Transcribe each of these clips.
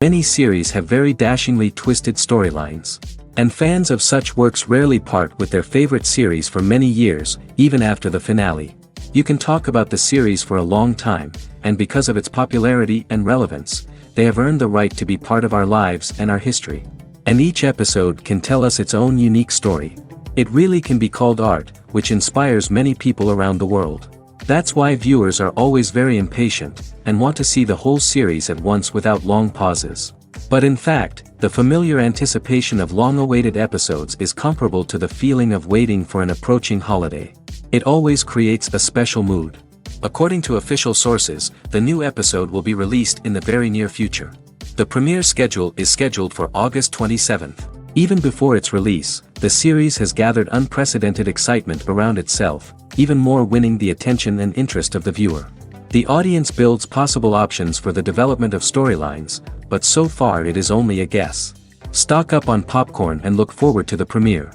Many series have very dashingly twisted storylines. And fans of such works rarely part with their favorite series for many years, even after the finale. You can talk about the series for a long time, and because of its popularity and relevance, they have earned the right to be part of our lives and our history. And each episode can tell us its own unique story. It really can be called art, which inspires many people around the world. That's why viewers are always very impatient, and want to see the whole series at once without long pauses. But in fact, the familiar anticipation of long-awaited episodes is comparable to the feeling of waiting for an approaching holiday. It always creates a special mood. According to official sources, the new episode will be released in the very near future. The premiere schedule is scheduled for August 27th. Even before its release, the series has gathered unprecedented excitement around itself, even more winning the attention and interest of the viewer. The audience builds possible options for the development of storylines, but so far it is only a guess. Stock up on popcorn and look forward to the premiere.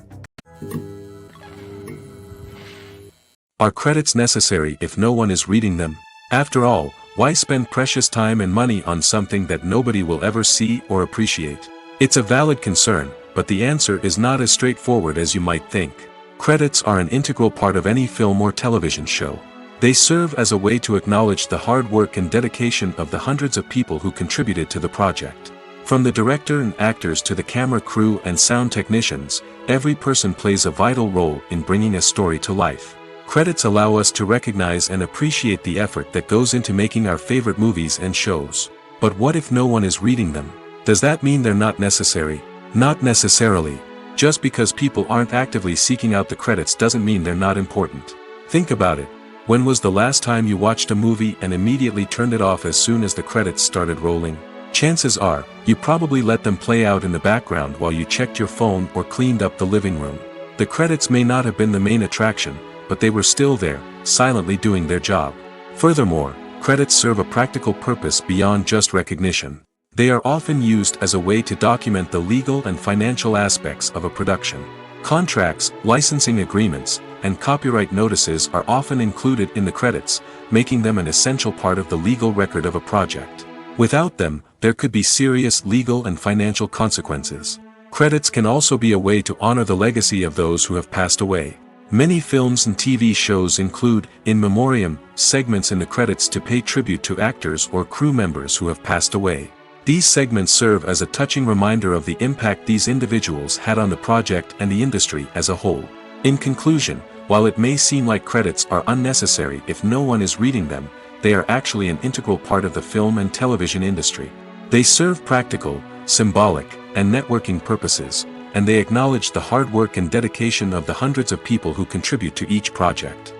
Are credits necessary if no one is reading them? After all, why spend precious time and money on something that nobody will ever see or appreciate? It's a valid concern, but the answer is not as straightforward as you might think. Credits are an integral part of any film or television show. They serve as a way to acknowledge the hard work and dedication of the hundreds of people who contributed to the project. From the director and actors to the camera crew and sound technicians, every person plays a vital role in bringing a story to life. Credits allow us to recognize and appreciate the effort that goes into making our favorite movies and shows. But what if no one is reading them? Does that mean they're not necessary? Not necessarily. Just because people aren't actively seeking out the credits doesn't mean they're not important. Think about it. When was the last time you watched a movie and immediately turned it off as soon as the credits started rolling? Chances are, you probably let them play out in the background while you checked your phone or cleaned up the living room. The credits may not have been the main attraction, but they were still there, silently doing their job. Furthermore, credits serve a practical purpose beyond just recognition. They are often used as a way to document the legal and financial aspects of a production. Contracts, licensing agreements, and copyright notices are often included in the credits, making them an essential part of the legal record of a project. Without them, there could be serious legal and financial consequences. Credits can also be a way to honor the legacy of those who have passed away. Many films and TV shows include, in memoriam, segments in the credits to pay tribute to actors or crew members who have passed away. These segments serve as a touching reminder of the impact these individuals had on the project and the industry as a whole. In conclusion, while it may seem like credits are unnecessary if no one is reading them, they are actually an integral part of the film and television industry. They serve practical, symbolic, and networking purposes, and they acknowledge the hard work and dedication of the hundreds of people who contribute to each project.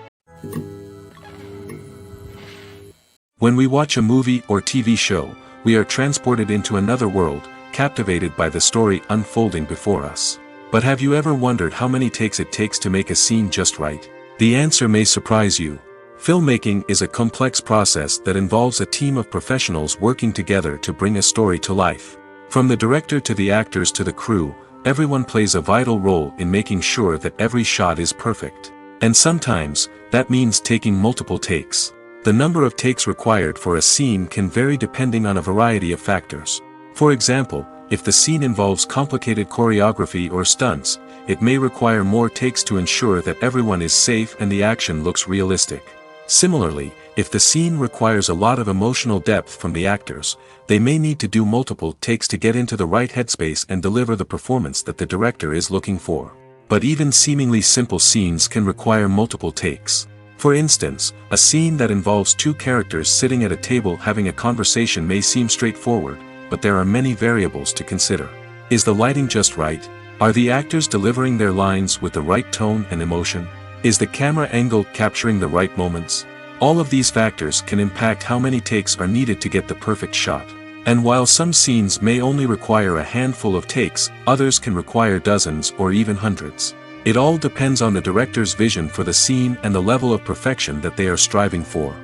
When we watch a movie or TV show, we are transported into another world, captivated by the story unfolding before us. But have you ever wondered how many takes it takes to make a scene just right? The answer may surprise you. Filmmaking is a complex process that involves a team of professionals working together to bring a story to life. From the director to the actors to the crew, everyone plays a vital role in making sure that every shot is perfect. And sometimes, that means taking multiple takes. The number of takes required for a scene can vary depending on a variety of factors. For example, if the scene involves complicated choreography or stunts, it may require more takes to ensure that everyone is safe and the action looks realistic. Similarly, if the scene requires a lot of emotional depth from the actors, they may need to do multiple takes to get into the right headspace and deliver the performance that the director is looking for. But even seemingly simple scenes can require multiple takes. For instance, a scene that involves two characters sitting at a table having a conversation may seem straightforward, but there are many variables to consider. Is the lighting just right? Are the actors delivering their lines with the right tone and emotion? Is the camera angle capturing the right moments? All of these factors can impact how many takes are needed to get the perfect shot. And while some scenes may only require a handful of takes, others can require dozens or even hundreds. It all depends on the director's vision for the scene and the level of perfection that they are striving for.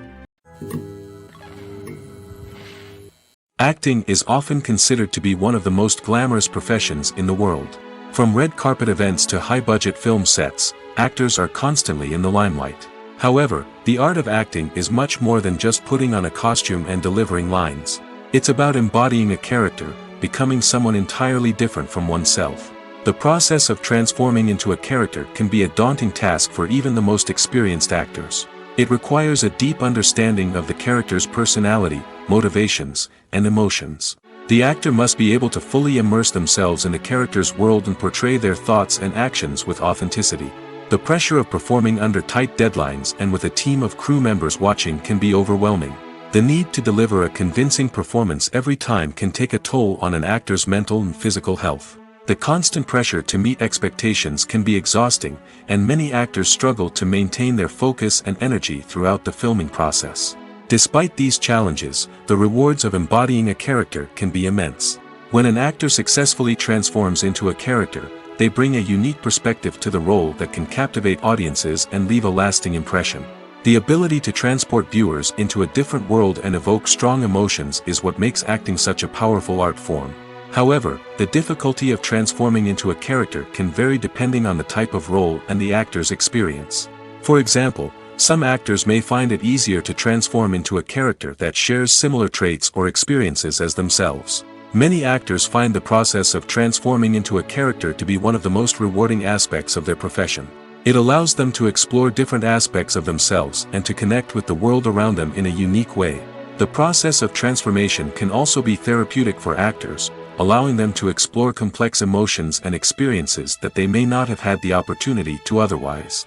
Acting is often considered to be one of the most glamorous professions in the world. From red carpet events to high-budget film sets, actors are constantly in the limelight. However, the art of acting is much more than just putting on a costume and delivering lines. It's about embodying a character, becoming someone entirely different from oneself. The process of transforming into a character can be a daunting task for even the most experienced actors. It requires a deep understanding of the character's personality, motivations, and emotions. The actor must be able to fully immerse themselves in the character's world and portray their thoughts and actions with authenticity. The pressure of performing under tight deadlines and with a team of crew members watching can be overwhelming. The need to deliver a convincing performance every time can take a toll on an actor's mental and physical health. The constant pressure to meet expectations can be exhausting, and many actors struggle to maintain their focus and energy throughout the filming process. Despite these challenges, the rewards of embodying a character can be immense. When an actor successfully transforms into a character, they bring a unique perspective to the role that can captivate audiences and leave a lasting impression. The ability to transport viewers into a different world and evoke strong emotions is what makes acting such a powerful art form. However, the difficulty of transforming into a character can vary depending on the type of role and the actor's experience. For example, some actors may find it easier to transform into a character that shares similar traits or experiences as themselves. Many actors find the process of transforming into a character to be one of the most rewarding aspects of their profession. It allows them to explore different aspects of themselves and to connect with the world around them in a unique way. The process of transformation can also be therapeutic for actors, allowing them to explore complex emotions and experiences that they may not have had the opportunity to otherwise.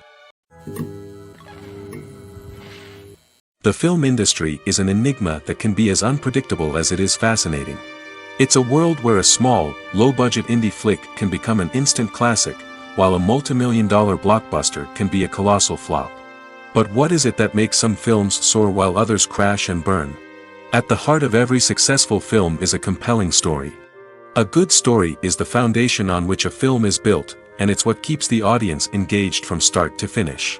The film industry is an enigma that can be as unpredictable as it is fascinating. It's a world where a small, low-budget indie flick can become an instant classic, while a multi-million-dollar blockbuster can be a colossal flop. But what is it that makes some films soar while others crash and burn? At the heart of every successful film is a compelling story. A good story is the foundation on which a film is built, and it's what keeps the audience engaged from start to finish.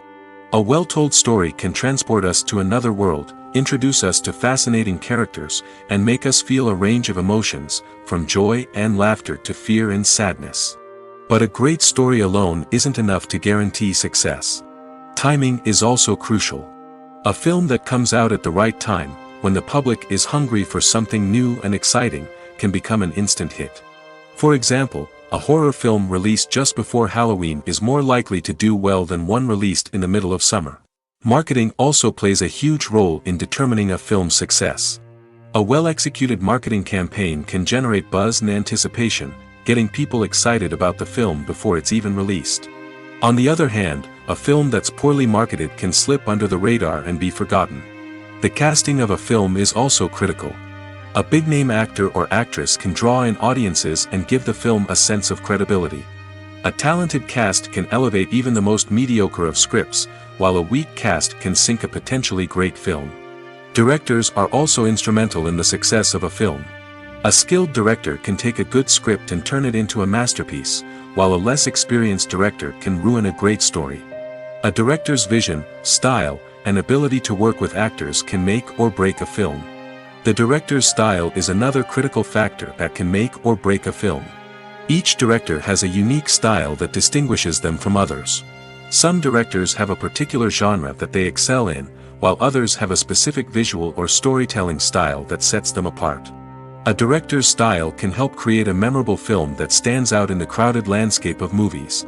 A well-told story can transport us to another world, introduce us to fascinating characters, and make us feel a range of emotions, from joy and laughter to fear and sadness. But a great story alone isn't enough to guarantee success. Timing is also crucial. A film that comes out at the right time, when the public is hungry for something new and exciting, can become an instant hit. For example, a horror film released just before Halloween is more likely to do well than one released in the middle of summer. Marketing also plays a huge role in determining a film's success. A well-executed marketing campaign can generate buzz and anticipation, getting people excited about the film before it's even released. On the other hand, a film that's poorly marketed can slip under the radar and be forgotten. The casting of a film is also critical. A big-name actor or actress can draw in audiences and give the film a sense of credibility. A talented cast can elevate even the most mediocre of scripts, while a weak cast can sink a potentially great film. Directors are also instrumental in the success of a film. A skilled director can take a good script and turn it into a masterpiece, while a less experienced director can ruin a great story. A director's vision, style, and ability to work with actors can make or break a film. The director's style is another critical factor that can make or break a film. Each director has a unique style that distinguishes them from others. Some directors have a particular genre that they excel in, while others have a specific visual or storytelling style that sets them apart. A director's style can help create a memorable film that stands out in the crowded landscape of movies.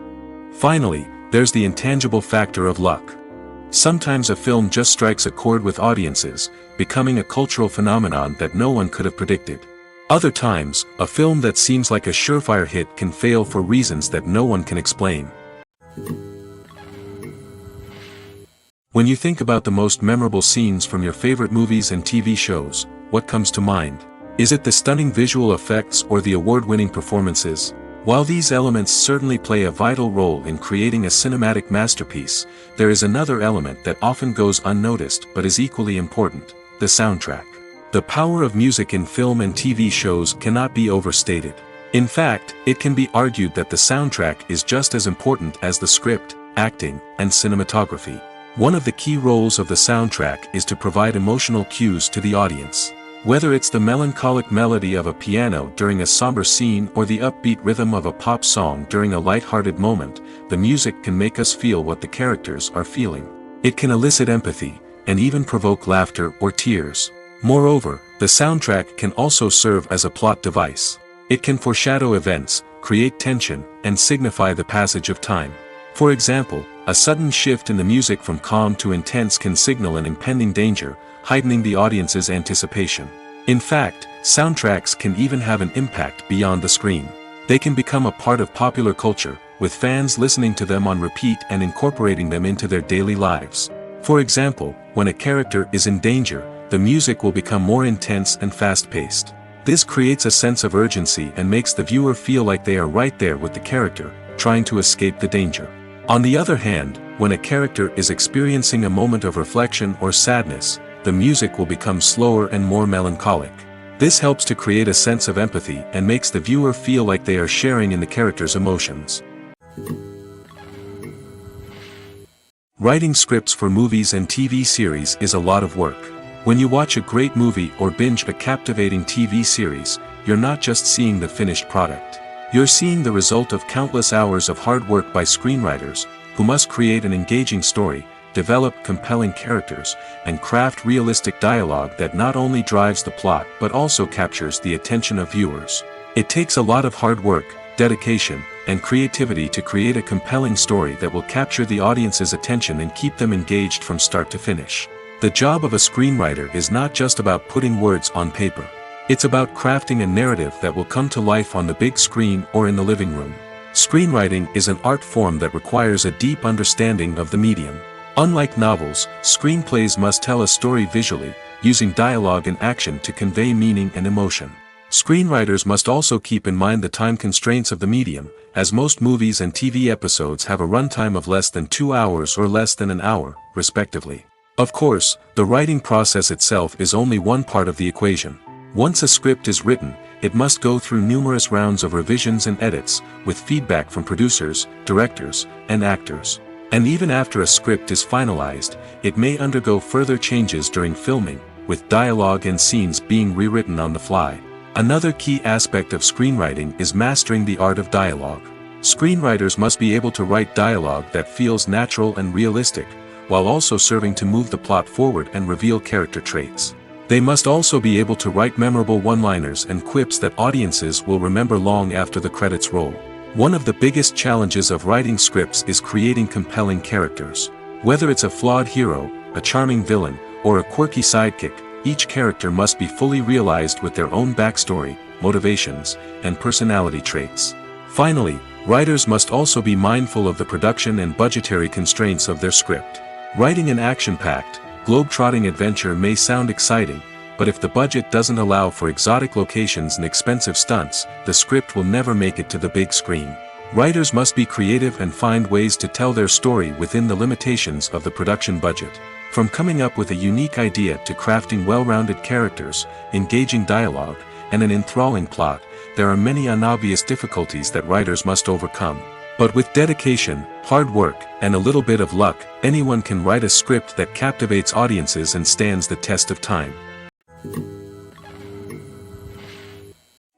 Finally, there's the intangible factor of luck. Sometimes a film just strikes a chord with audiences, becoming a cultural phenomenon that no one could have predicted. Other times, a film that seems like a surefire hit can fail for reasons that no one can explain. When you think about the most memorable scenes from your favorite movies and TV shows, what comes to mind? Is it the stunning visual effects or the award-winning performances? While these elements certainly play a vital role in creating a cinematic masterpiece, there is another element that often goes unnoticed but is equally important: the soundtrack. The power of music in film and TV shows cannot be overstated. In fact, it can be argued that the soundtrack is just as important as the script, acting, and cinematography. One of the key roles of the soundtrack is to provide emotional cues to the audience. Whether it's the melancholic melody of a piano during a somber scene or the upbeat rhythm of a pop song during a light-hearted moment, the music can make us feel what the characters are feeling. It can elicit empathy, and even provoke laughter or tears. Moreover, the soundtrack can also serve as a plot device. It can foreshadow events, create tension, and signify the passage of time. For example, a sudden shift in the music from calm to intense can signal an impending danger, heightening the audience's anticipation. In fact, soundtracks can even have an impact beyond the screen. They can become a part of popular culture, with fans listening to them on repeat and incorporating them into their daily lives. For example, when a character is in danger, the music will become more intense and fast-paced. This creates a sense of urgency and makes the viewer feel like they are right there with the character, trying to escape the danger. On the other hand, when a character is experiencing a moment of reflection or sadness, the music will become slower and more melancholic. This helps to create a sense of empathy and makes the viewer feel like they are sharing in the character's emotions. Writing scripts for movies and TV series is a lot of work. When you watch a great movie or binge a captivating TV series, you're not just seeing the finished product. You're seeing the result of countless hours of hard work by screenwriters, who must create an engaging story, develop compelling characters, and craft realistic dialogue that not only drives the plot but also captures the attention of viewers. It takes a lot of hard work, dedication, and creativity to create a compelling story that will capture the audience's attention and keep them engaged from start to finish. The job of a screenwriter is not just about putting words on paper. It's about crafting a narrative that will come to life on the big screen or in the living room. Screenwriting is an art form that requires a deep understanding of the medium. Unlike novels, screenplays must tell a story visually, using dialogue and action to convey meaning and emotion. Screenwriters must also keep in mind the time constraints of the medium, as most movies and TV episodes have a runtime of less than 2 hours or less than an hour, respectively. Of course, the writing process itself is only one part of the equation. Once a script is written, it must go through numerous rounds of revisions and edits, with feedback from producers, directors, and actors. And even after a script is finalized, it may undergo further changes during filming, with dialogue and scenes being rewritten on the fly. Another key aspect of screenwriting is mastering the art of dialogue. Screenwriters must be able to write dialogue that feels natural and realistic, while also serving to move the plot forward and reveal character traits. They must also be able to write memorable one-liners and quips that audiences will remember long after the credits roll. One of the biggest challenges of writing scripts is creating compelling characters. Whether it's a flawed hero, a charming villain, or a quirky sidekick, each character must be fully realized with their own backstory, motivations, and personality traits. Finally, writers must also be mindful of the production and budgetary constraints of their script. Writing an action-packed, globe-trotting adventure may sound exciting, but if the budget doesn't allow for exotic locations and expensive stunts, the script will never make it to the big screen. Writers must be creative and find ways to tell their story within the limitations of the production budget. From coming up with a unique idea to crafting well-rounded characters, engaging dialogue, and an enthralling plot, there are many unobvious difficulties that writers must overcome. But with dedication, hard work, and a little bit of luck, anyone can write a script that captivates audiences and stands the test of time.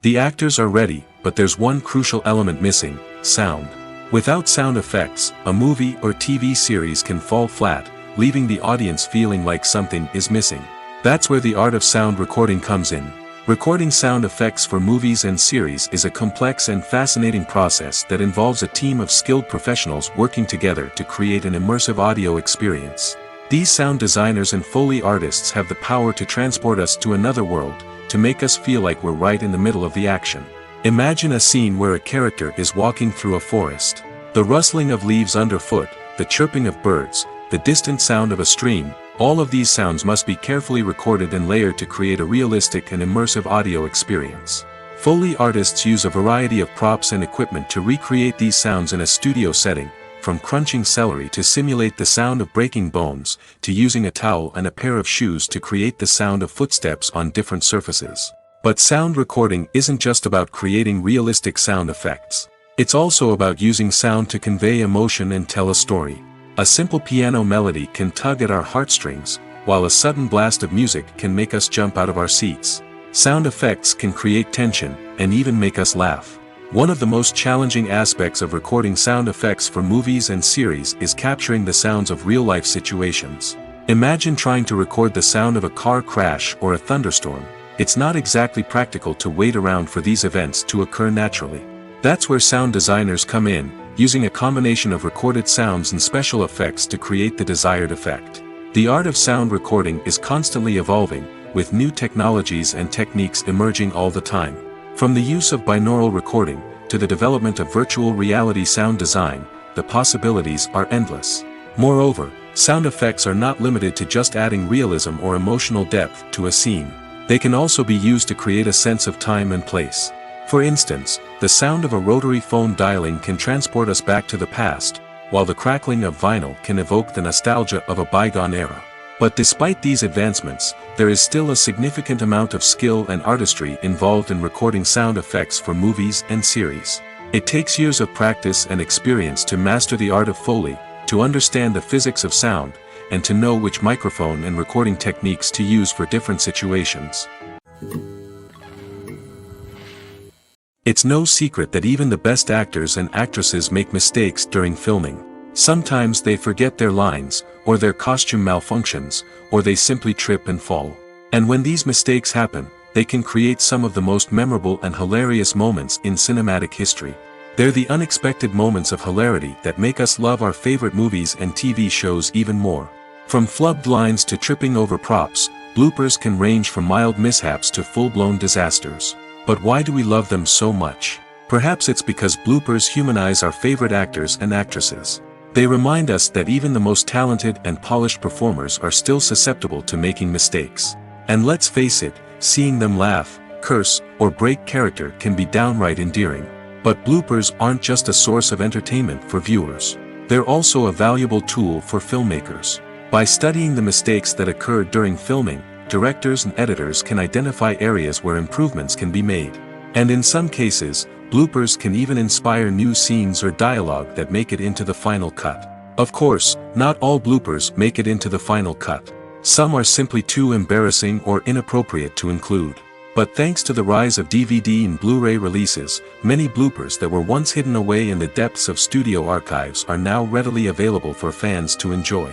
The actors are ready, but there's one crucial element missing: sound. Without sound effects, a movie or TV series can fall flat, leaving the audience feeling like something is missing. That's where the art of sound recording comes in. Recording sound effects for movies and series is a complex and fascinating process that involves a team of skilled professionals working together to create an immersive audio experience. These sound designers and Foley artists have the power to transport us to another world, to make us feel like we're right in the middle of the action. Imagine a scene where a character is walking through a forest. The rustling of leaves underfoot, the chirping of birds, the distant sound of a stream, all of these sounds must be carefully recorded and layered to create a realistic and immersive audio experience. Foley artists use a variety of props and equipment to recreate these sounds in a studio setting, from crunching celery to simulate the sound of breaking bones, to using a towel and a pair of shoes to create the sound of footsteps on different surfaces. But sound recording isn't just about creating realistic sound effects. It's also about using sound to convey emotion and tell a story. A simple piano melody can tug at our heartstrings, while a sudden blast of music can make us jump out of our seats. Sound effects can create tension, and even make us laugh. One of the most challenging aspects of recording sound effects for movies and series is capturing the sounds of real-life situations. Imagine trying to record the sound of a car crash or a thunderstorm. It's not exactly practical to wait around for these events to occur naturally. That's where sound designers come in, using a combination of recorded sounds and special effects to create the desired effect. The art of sound recording is constantly evolving, with new technologies and techniques emerging all the time. From the use of binaural recording, to the development of virtual reality sound design, the possibilities are endless. Moreover, sound effects are not limited to just adding realism or emotional depth to a scene. They can also be used to create a sense of time and place. For instance, the sound of a rotary phone dialing can transport us back to the past, while the crackling of vinyl can evoke the nostalgia of a bygone era. But despite these advancements, there is still a significant amount of skill and artistry involved in recording sound effects for movies and series. It takes years of practice and experience to master the art of Foley, to understand the physics of sound, and to know which microphone and recording techniques to use for different situations. It's no secret that even the best actors and actresses make mistakes during filming. Sometimes they forget their lines, or their costume malfunctions, or they simply trip and fall. And when these mistakes happen, they can create some of the most memorable and hilarious moments in cinematic history. They're the unexpected moments of hilarity that make us love our favorite movies and TV shows even more. From flubbed lines to tripping over props, bloopers can range from mild mishaps to full-blown disasters. But why do we love them so much? Perhaps it's because bloopers humanize our favorite actors and actresses. They remind us that even the most talented and polished performers are still susceptible to making mistakes. And let's face it, seeing them laugh, curse, or break character can be downright endearing. But bloopers aren't just a source of entertainment for viewers. They're also a valuable tool for filmmakers. By studying the mistakes that occurred during filming, directors and editors can identify areas where improvements can be made. And in some cases, bloopers can even inspire new scenes or dialogue that make it into the final cut. Of course, not all bloopers make it into the final cut. Some are simply too embarrassing or inappropriate to include. But thanks to the rise of DVD and Blu-ray releases, many bloopers that were once hidden away in the depths of studio archives are now readily available for fans to enjoy.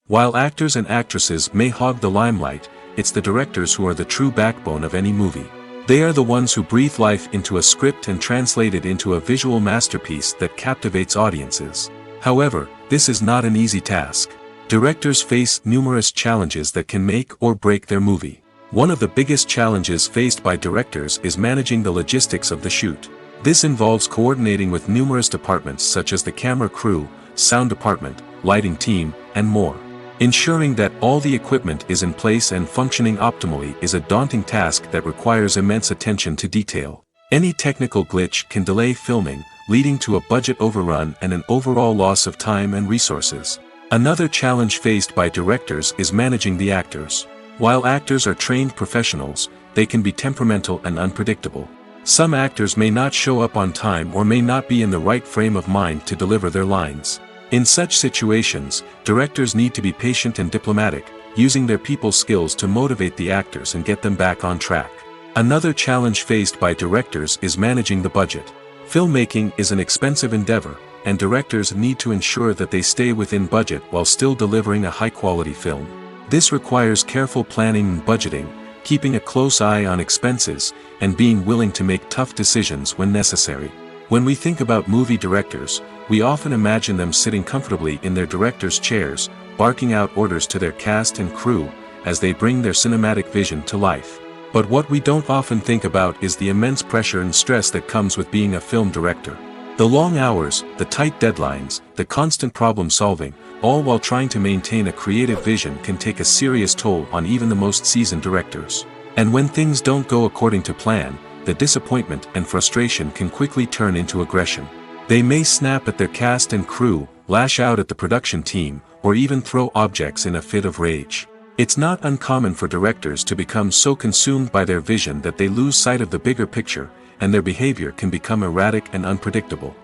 While actors and actresses may hog the limelight, it's the directors who are the true backbone of any movie. They are the ones who breathe life into a script and translate it into a visual masterpiece that captivates audiences. However, this is not an easy task. Directors face numerous challenges that can make or break their movie. One of the biggest challenges faced by directors is managing the logistics of the shoot. This involves coordinating with numerous departments such as the camera crew, sound department, lighting team, and more. Ensuring that all the equipment is in place and functioning optimally is a daunting task that requires immense attention to detail. Any technical glitch can delay filming, leading to a budget overrun and an overall loss of time and resources. Another challenge faced by directors is managing the actors. While actors are trained professionals, they can be temperamental and unpredictable. Some actors may not show up on time or may not be in the right frame of mind to deliver their lines. In such situations, directors need to be patient and diplomatic, using their people skills to motivate the actors and get them back on track. Another challenge faced by directors is managing the budget. Filmmaking is an expensive endeavor, and directors need to ensure that they stay within budget while still delivering a high-quality film. This requires careful planning and budgeting, keeping a close eye on expenses, and being willing to make tough decisions when necessary. When we think about movie directors, we often imagine them sitting comfortably in their director's chairs, barking out orders to their cast and crew, as they bring their cinematic vision to life. But what we don't often think about is the immense pressure and stress that comes with being a film director. The long hours, the tight deadlines, the constant problem solving, all while trying to maintain a creative vision can take a serious toll on even the most seasoned directors. And when things don't go according to plan, the disappointment and frustration can quickly turn into aggression. They may snap at their cast and crew, lash out at the production team, or even throw objects in a fit of rage. It's not uncommon for directors to become so consumed by their vision that they lose sight of the bigger picture, and their behavior can become erratic and unpredictable.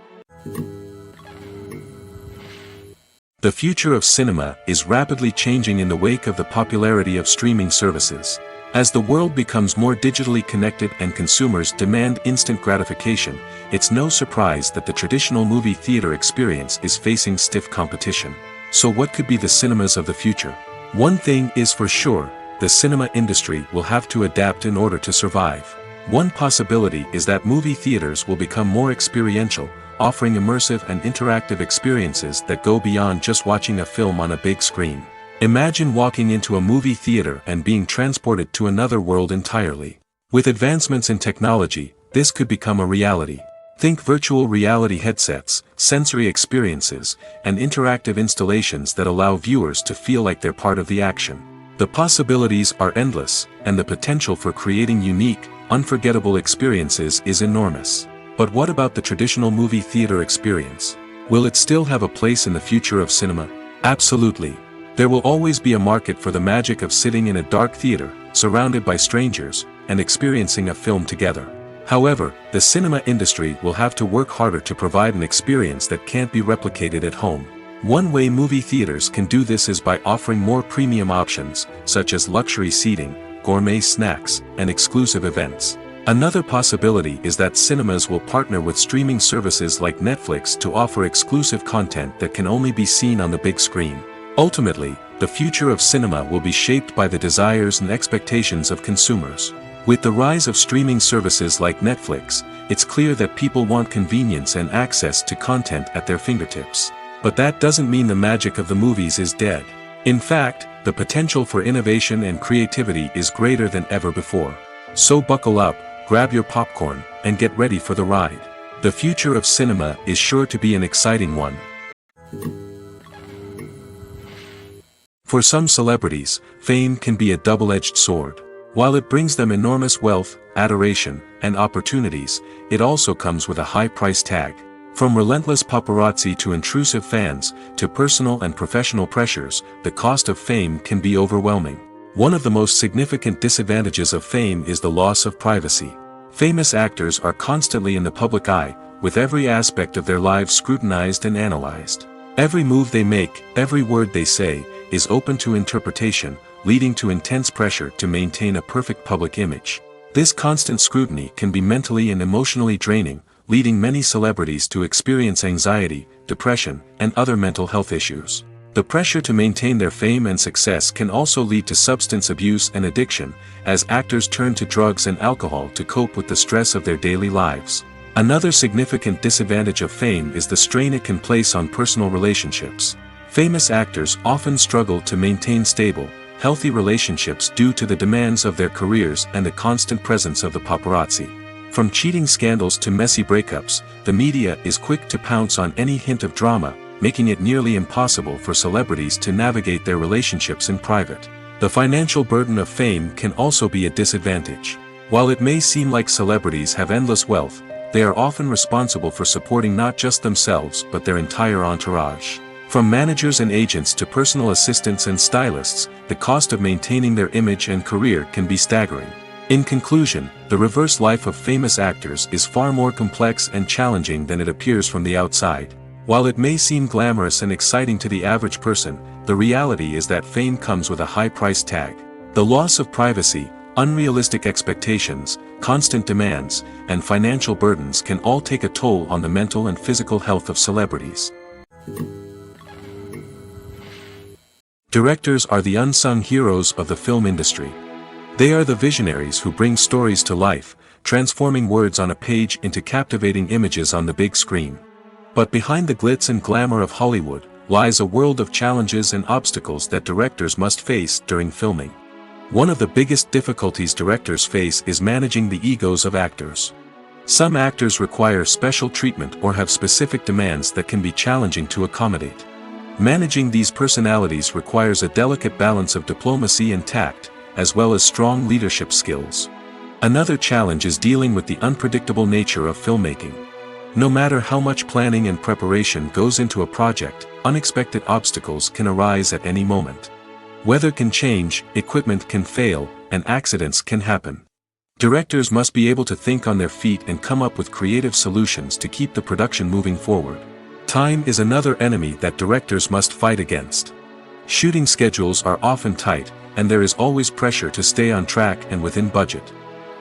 The future of cinema is rapidly changing in the wake of the popularity of streaming services. As the world becomes more digitally connected and consumers demand instant gratification, it's no surprise that the traditional movie theater experience is facing stiff competition. So what could be the cinemas of the future? One thing is for sure, the cinema industry will have to adapt in order to survive. One possibility is that movie theaters will become more experiential, offering immersive and interactive experiences that go beyond just watching a film on a big screen. Imagine walking into a movie theater and being transported to another world entirely. With advancements in technology, this could become a reality. Think virtual reality headsets, sensory experiences, and interactive installations that allow viewers to feel like they're part of the action. The possibilities are endless, and the potential for creating unique, unforgettable experiences is enormous. But what about the traditional movie theater experience? Will it still have a place in the future of cinema? Absolutely. There will always be a market for the magic of sitting in a dark theater, surrounded by strangers, and experiencing a film together. However, the cinema industry will have to work harder to provide an experience that can't be replicated at home. One way movie theaters can do this is by offering more premium options, such as luxury seating, gourmet snacks, and exclusive events. Another possibility is that cinemas will partner with streaming services like Netflix to offer exclusive content that can only be seen on the big screen. Ultimately, the future of cinema will be shaped by the desires and expectations of consumers. With the rise of streaming services like Netflix, it's clear that people want convenience and access to content at their fingertips. But that doesn't mean the magic of the movies is dead. In fact, the potential for innovation and creativity is greater than ever before. So buckle up, grab your popcorn, and get ready for the ride. The future of cinema is sure to be an exciting one. For some celebrities, fame can be a double-edged sword. While it brings them enormous wealth, adoration, and opportunities, it also comes with a high price tag. From relentless paparazzi to intrusive fans, to personal and professional pressures, the cost of fame can be overwhelming. One of the most significant disadvantages of fame is the loss of privacy. Famous actors are constantly in the public eye, with every aspect of their lives scrutinized and analyzed. Every move they make, every word they say, is open to interpretation, leading to intense pressure to maintain a perfect public image. This constant scrutiny can be mentally and emotionally draining, leading many celebrities to experience anxiety, depression, and other mental health issues. The pressure to maintain their fame and success can also lead to substance abuse and addiction, as actors turn to drugs and alcohol to cope with the stress of their daily lives. Another significant disadvantage of fame is the strain it can place on personal relationships. Famous actors often struggle to maintain stable, healthy relationships due to the demands of their careers and the constant presence of the paparazzi. From cheating scandals to messy breakups, the media is quick to pounce on any hint of drama, making it nearly impossible for celebrities to navigate their relationships in private. The financial burden of fame can also be a disadvantage. While it may seem like celebrities have endless wealth, they are often responsible for supporting not just themselves but their entire entourage. From managers and agents to personal assistants and stylists, the cost of maintaining their image and career can be staggering. In conclusion, the reverse life of famous actors is far more complex and challenging than it appears from the outside. While it may seem glamorous and exciting to the average person, the reality is that fame comes with a high price tag. The loss of privacy, unrealistic expectations, constant demands, and financial burdens can all take a toll on the mental and physical health of celebrities. Directors are the unsung heroes of the film industry. They are the visionaries who bring stories to life, transforming words on a page into captivating images on the big screen. But behind the glitz and glamour of Hollywood lies a world of challenges and obstacles that directors must face during filming. One of the biggest difficulties directors face is managing the egos of actors. Some actors require special treatment or have specific demands that can be challenging to accommodate. Managing these personalities requires a delicate balance of diplomacy and tact, as well as strong leadership skills. Another challenge is dealing with the unpredictable nature of filmmaking. No matter how much planning and preparation goes into a project, unexpected obstacles can arise at any moment. Weather can change, equipment can fail, and accidents can happen. Directors must be able to think on their feet and come up with creative solutions to keep the production moving forward. Time is another enemy that directors must fight against. Shooting schedules are often tight, and there is always pressure to stay on track and within budget.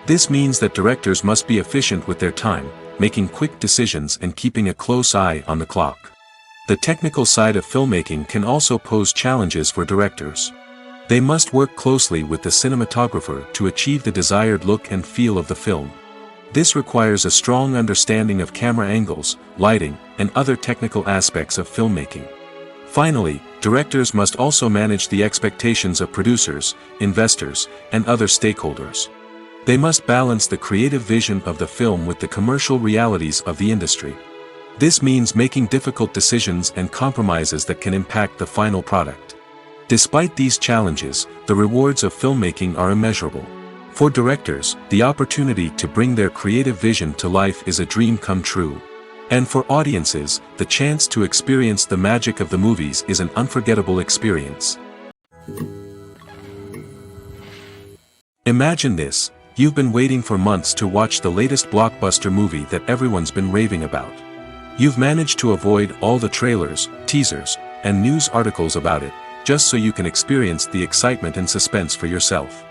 This means that directors must be efficient with their time, making quick decisions and keeping a close eye on the clock. The technical side of filmmaking can also pose challenges for directors. They must work closely with the cinematographer to achieve the desired look and feel of the film. This requires a strong understanding of camera angles, lighting, and other technical aspects of filmmaking. Finally, directors must also manage the expectations of producers, investors, and other stakeholders. They must balance the creative vision of the film with the commercial realities of the industry. This means making difficult decisions and compromises that can impact the final product. Despite these challenges, the rewards of filmmaking are immeasurable. For directors, the opportunity to bring their creative vision to life is a dream come true. And for audiences, the chance to experience the magic of the movies is an unforgettable experience. Imagine this: you've been waiting for months to watch the latest blockbuster movie that everyone's been raving about. You've managed to avoid all the trailers, teasers, and news articles about it, just so you can experience the excitement and suspense for yourself.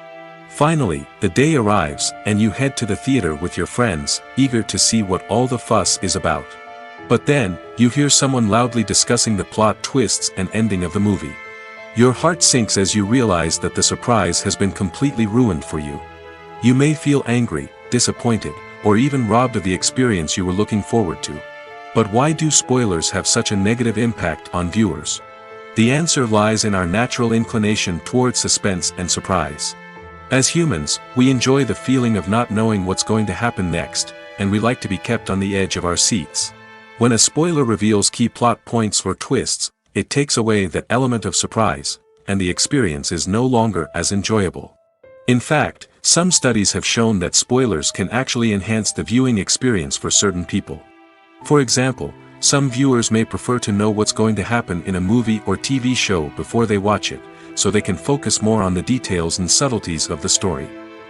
Finally, the day arrives, and you head to the theater with your friends, eager to see what all the fuss is about. But then, you hear someone loudly discussing the plot twists and ending of the movie. Your heart sinks as you realize that the surprise has been completely ruined for you. You may feel angry, disappointed, or even robbed of the experience you were looking forward to. But why do spoilers have such a negative impact on viewers? The answer lies in our natural inclination toward suspense and surprise. As humans, we enjoy the feeling of not knowing what's going to happen next, and we like to be kept on the edge of our seats. When a spoiler reveals key plot points or twists, it takes away that element of surprise, and the experience is no longer as enjoyable. In fact, some studies have shown that spoilers can actually enhance the viewing experience for certain people. For example, some viewers may prefer to know what's going to happen in a movie or TV show before they watch it, so they can focus more on the details and subtleties of the story.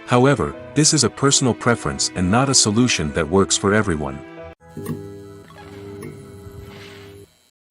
However, this is a personal preference and not a solution that works for everyone.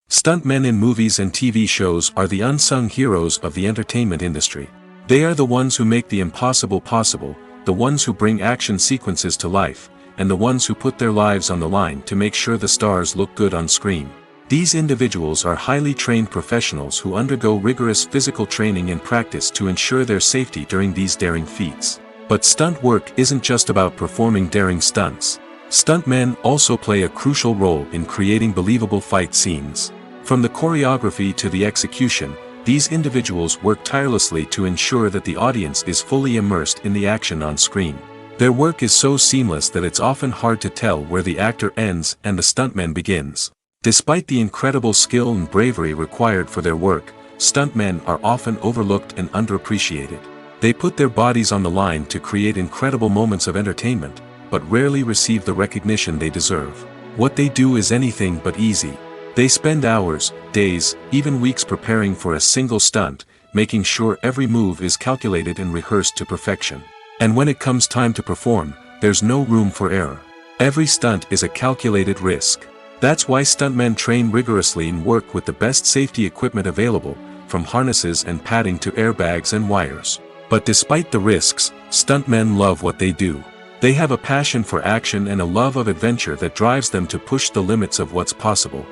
Stuntmen in movies and TV shows are the unsung heroes of the entertainment industry. They are the ones who make the impossible possible, the ones who bring action sequences to life, and the ones who put their lives on the line to make sure the stars look good on screen. These individuals are highly trained professionals who undergo rigorous physical training and practice to ensure their safety during these daring feats. But stunt work isn't just about performing daring stunts. Stuntmen also play a crucial role in creating believable fight scenes. From the choreography to the execution, these individuals work tirelessly to ensure that the audience is fully immersed in the action on screen. Their work is so seamless that it's often hard to tell where the actor ends and the stuntman begins. Despite the incredible skill and bravery required for their work, stuntmen are often overlooked and underappreciated. They put their bodies on the line to create incredible moments of entertainment, but rarely receive the recognition they deserve. What they do is anything but easy. They spend hours, days, even weeks preparing for a single stunt, making sure every move is calculated and rehearsed to perfection. And when it comes time to perform, there's no room for error. Every stunt is a calculated risk. That's why stuntmen train rigorously and work with the best safety equipment available, from harnesses and padding to airbags and wires. But despite the risks, stuntmen love what they do. They have a passion for action and a love of adventure that drives them to push the limits of what's possible.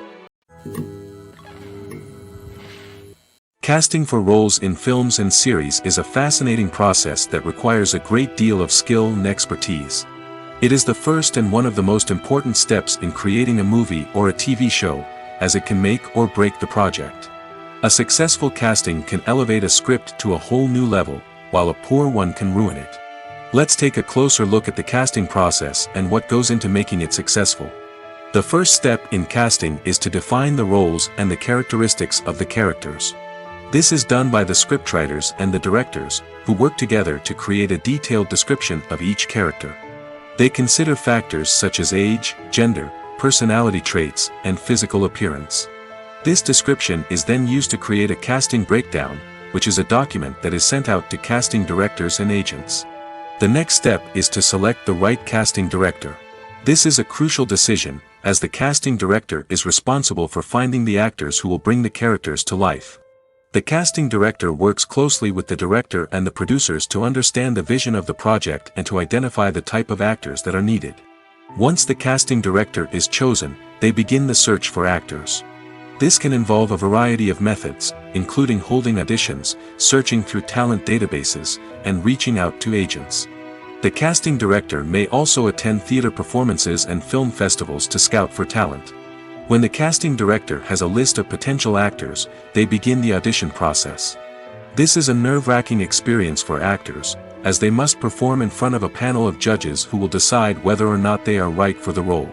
Casting for roles in films and series is a fascinating process that requires a great deal of skill and expertise. It is the first and one of the most important steps in creating a movie or a TV show, as it can make or break the project. A successful casting can elevate a script to a whole new level, while a poor one can ruin it. Let's take a closer look at the casting process and what goes into making it successful. The first step in casting is to define the roles and the characteristics of the characters. This is done by the scriptwriters and the directors, who work together to create a detailed description of each character. They consider factors such as age, gender, personality traits, and physical appearance. This description is then used to create a casting breakdown, which is a document that is sent out to casting directors and agents. The next step is to select the right casting director. This is a crucial decision, as the casting director is responsible for finding the actors who will bring the characters to life. The casting director works closely with the director and the producers to understand the vision of the project and to identify the type of actors that are needed. Once the casting director is chosen, they begin the search for actors. This can involve a variety of methods, including holding auditions, searching through talent databases, and reaching out to agents. The casting director may also attend theater performances and film festivals to scout for talent. When the casting director has a list of potential actors, they begin the audition process. This is a nerve-wracking experience for actors, as they must perform in front of a panel of judges who will decide whether or not they are right for the role.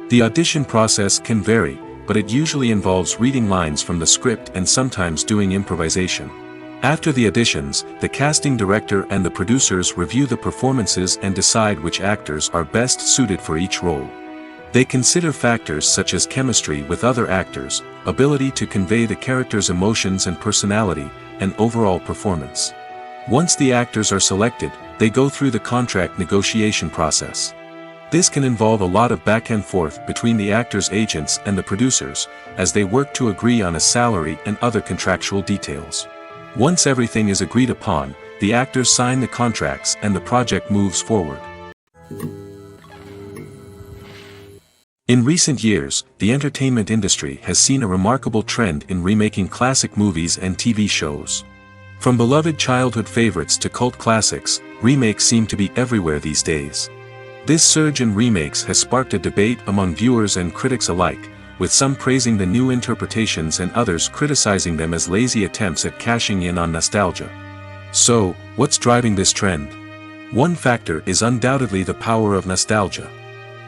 The audition process can vary, but it usually involves reading lines from the script and sometimes doing improvisation. After the auditions, the casting director and the producers review the performances and decide which actors are best suited for each role. They consider factors such as chemistry with other actors, ability to convey the character's emotions and personality, and overall performance. Once the actors are selected, they go through the contract negotiation process. This can involve a lot of back and forth between the actors' agents and the producers, as they work to agree on a salary and other contractual details. Once everything is agreed upon, the actors sign the contracts and the project moves forward. In recent years, the entertainment industry has seen a remarkable trend in remaking classic movies and TV shows. From beloved childhood favorites to cult classics, remakes seem to be everywhere these days. This surge in remakes has sparked a debate among viewers and critics alike, with some praising the new interpretations and others criticizing them as lazy attempts at cashing in on nostalgia. So, what's driving this trend? One factor is undoubtedly the power of nostalgia.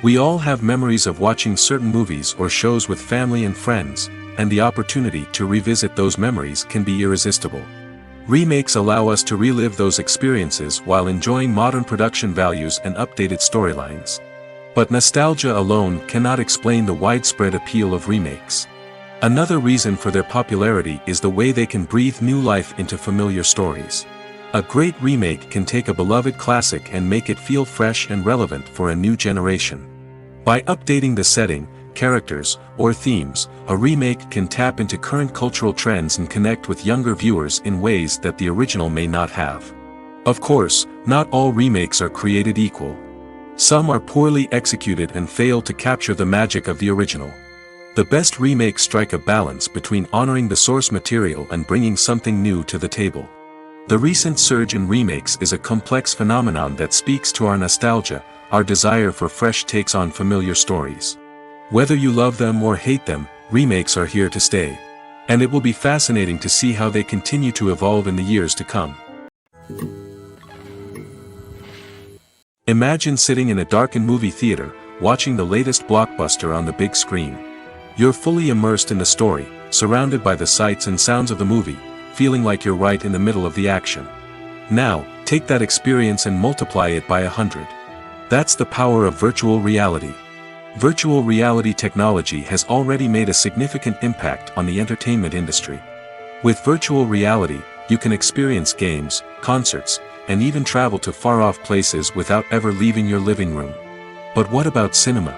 We all have memories of watching certain movies or shows with family and friends, and the opportunity to revisit those memories can be irresistible. Remakes allow us to relive those experiences while enjoying modern production values and updated storylines. But nostalgia alone cannot explain the widespread appeal of remakes. Another reason for their popularity is the way they can breathe new life into familiar stories. A great remake can take a beloved classic and make it feel fresh and relevant for a new generation. By updating the setting, characters, or themes, a remake can tap into current cultural trends and connect with younger viewers in ways that the original may not have. Of course, not all remakes are created equal. Some are poorly executed and fail to capture the magic of the original. The best remakes strike a balance between honoring the source material and bringing something new to the table. The recent surge in remakes is a complex phenomenon that speaks to our nostalgia, our desire for fresh takes on familiar stories. Whether you love them or hate them, remakes are here to stay. And it will be fascinating to see how they continue to evolve in the years to come. Imagine sitting in a darkened movie theater, watching the latest blockbuster on the big screen. You're fully immersed in the story, surrounded by the sights and sounds of the movie, feeling like you're right in the middle of the action. Now, take that experience and multiply it by 100. That's the power of virtual reality. Virtual reality technology has already made a significant impact on the entertainment industry. With virtual reality, you can experience games, concerts, and even travel to far-off places without ever leaving your living room. But what about cinema?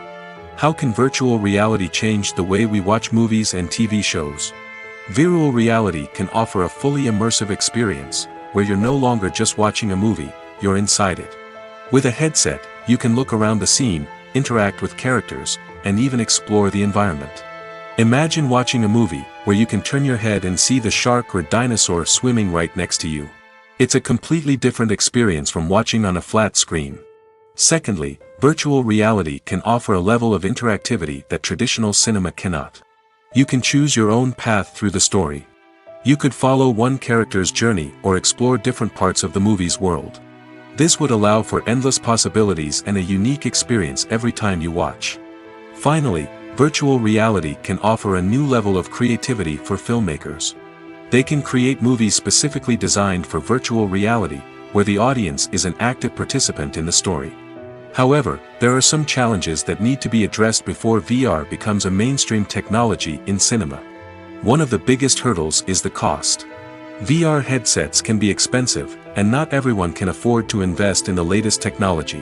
How can virtual reality change the way we watch movies and TV shows? Virtual reality can offer a fully immersive experience, where you're no longer just watching a movie, you're inside it. With a headset, you can look around the scene, interact with characters, and even explore the environment. Imagine watching a movie where you can turn your head and see the shark or dinosaur swimming right next to you. It's a completely different experience from watching on a flat screen. Secondly, virtual reality can offer a level of interactivity that traditional cinema cannot. You can choose your own path through the story. You could follow one character's journey or explore different parts of the movie's world. This would allow for endless possibilities and a unique experience every time you watch. Finally, virtual reality can offer a new level of creativity for filmmakers. They can create movies specifically designed for virtual reality, where the audience is an active participant in the story. However, there are some challenges that need to be addressed before VR becomes a mainstream technology in cinema. One of the biggest hurdles is the cost. VR headsets can be expensive, and not everyone can afford to invest in the latest technology.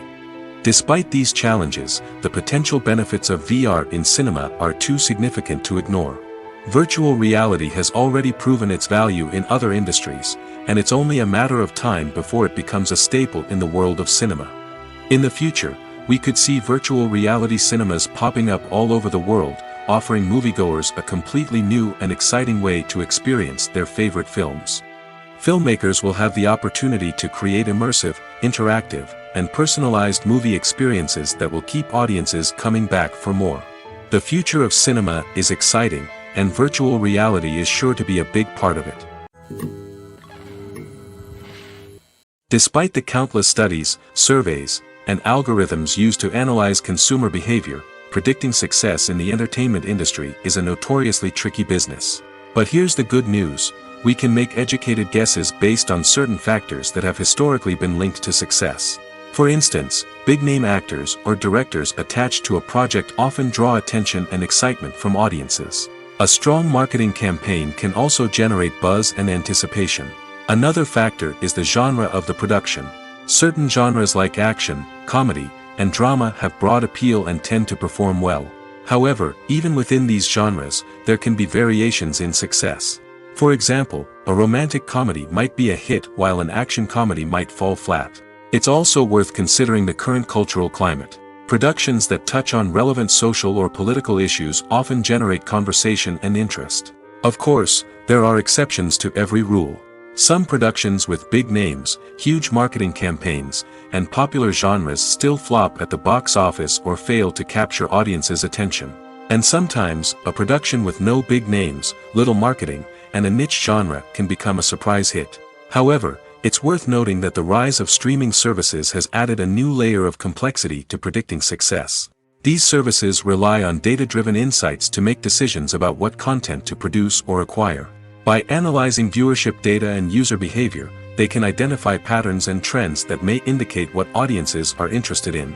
Despite these challenges, the potential benefits of VR in cinema are too significant to ignore. Virtual reality has already proven its value in other industries, and it's only a matter of time before it becomes a staple in the world of cinema. In the future, we could see virtual reality cinemas popping up all over the world, offering moviegoers a completely new and exciting way to experience their favorite films. Filmmakers will have the opportunity to create immersive, interactive, and personalized movie experiences that will keep audiences coming back for more. The future of cinema is exciting, and virtual reality is sure to be a big part of it. Despite the countless studies, surveys, and algorithms used to analyze consumer behavior, predicting success in the entertainment industry is a notoriously tricky business. But here's the good news: we can make educated guesses based on certain factors that have historically been linked to success. For instance, big-name actors or directors attached to a project often draw attention and excitement from audiences. A strong marketing campaign can also generate buzz and anticipation. Another factor is the genre of the production. Certain genres like action, comedy, and drama have broad appeal and tend to perform well. However, even within these genres, there can be variations in success. For example, a romantic comedy might be a hit while an action comedy might fall flat. It's also worth considering the current cultural climate. Productions that touch on relevant social or political issues often generate conversation and interest. Of course, there are exceptions to every rule. Some productions with big names, huge marketing campaigns, and popular genres still flop at the box office or fail to capture audiences' attention. And sometimes, a production with no big names, little marketing, and a niche genre can become a surprise hit. However, it's worth noting that the rise of streaming services has added a new layer of complexity to predicting success. These services rely on data-driven insights to make decisions about what content to produce or acquire. By analyzing viewership data and user behavior, they can identify patterns and trends that may indicate what audiences are interested in.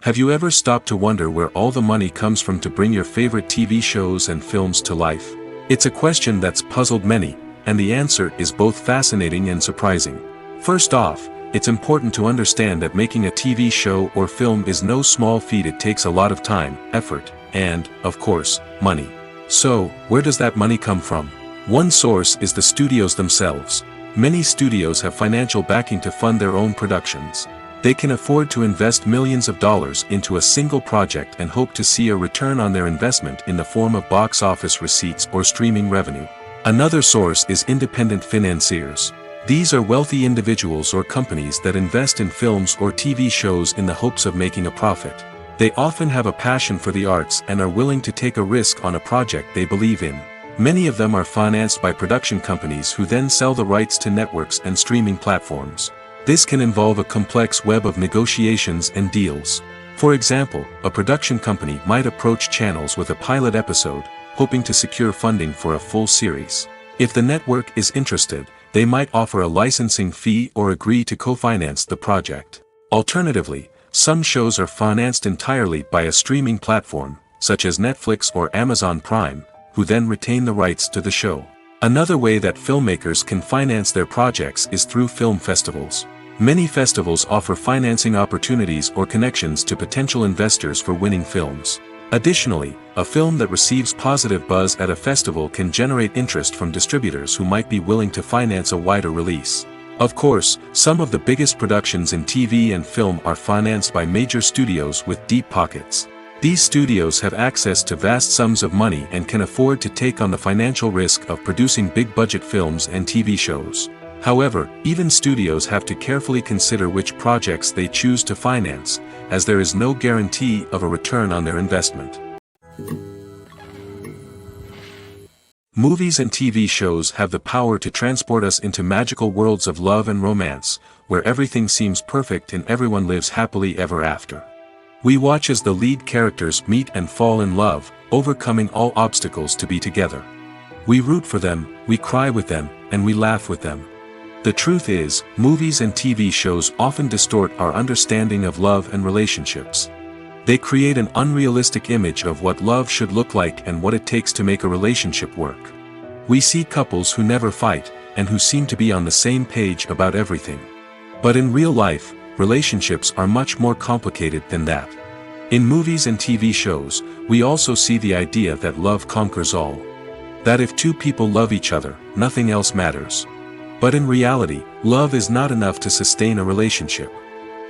Have you ever stopped to wonder where all the money comes from to bring your favorite TV shows and films to life? It's a question that's puzzled many, and the answer is both fascinating and surprising. First off, it's important to understand that making a TV show or film is no small feat. It takes a lot of time, effort, and, of course, money. So, where does that money come from? One source is the studios themselves. Many studios have financial backing to fund their own productions. They can afford to invest millions of dollars into a single project and hope to see a return on their investment in the form of box office receipts or streaming revenue. Another source is independent financiers. These are wealthy individuals or companies that invest in films or TV shows in the hopes of making a profit. They often have a passion for the arts and are willing to take a risk on a project they believe in. Many of them are financed by production companies who then sell the rights to networks and streaming platforms. This can involve a complex web of negotiations and deals. For example, a production company might approach channels with a pilot episode, hoping to secure funding for a full series. If the network is interested, they might offer a licensing fee or agree to co-finance the project. Alternatively, some shows are financed entirely by a streaming platform, such as Netflix or Amazon Prime, who then retain the rights to the show. Another way that filmmakers can finance their projects is through film festivals. Many festivals offer financing opportunities or connections to potential investors for winning films. Additionally, a film that receives positive buzz at a festival can generate interest from distributors who might be willing to finance a wider release. Of course, some of the biggest productions in TV and film are financed by major studios with deep pockets. These studios have access to vast sums of money and can afford to take on the financial risk of producing big-budget films and TV shows. However, even studios have to carefully consider which projects they choose to finance, as there is no guarantee of a return on their investment. Movies and TV shows have the power to transport us into magical worlds of love and romance, where everything seems perfect and everyone lives happily ever after. We watch as the lead characters meet and fall in love, overcoming all obstacles to be together. We root for them, we cry with them, and we laugh with them. The truth is, movies and TV shows often distort our understanding of love and relationships. They create an unrealistic image of what love should look like and what it takes to make a relationship work. We see couples who never fight, and who seem to be on the same page about everything. But in real life, relationships are much more complicated than that. In movies and TV shows, we also see the idea that love conquers all. That if two people love each other, nothing else matters. But in reality, love is not enough to sustain a relationship.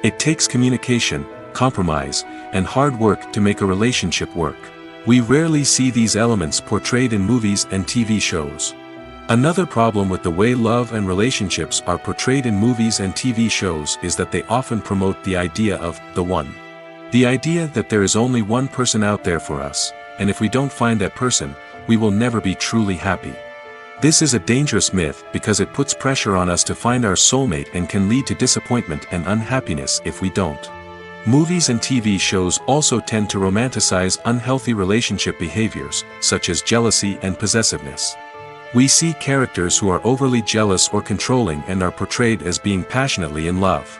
It takes communication, compromise, and hard work to make a relationship work. We rarely see these elements portrayed in movies and TV shows. Another problem with the way love and relationships are portrayed in movies and TV shows is that they often promote the idea of the one. The idea that there is only one person out there for us, and if we don't find that person, we will never be truly happy. This is a dangerous myth because it puts pressure on us to find our soulmate and can lead to disappointment and unhappiness if we don't. Movies and TV shows also tend to romanticize unhealthy relationship behaviors, such as jealousy and possessiveness. We see characters who are overly jealous or controlling and are portrayed as being passionately in love.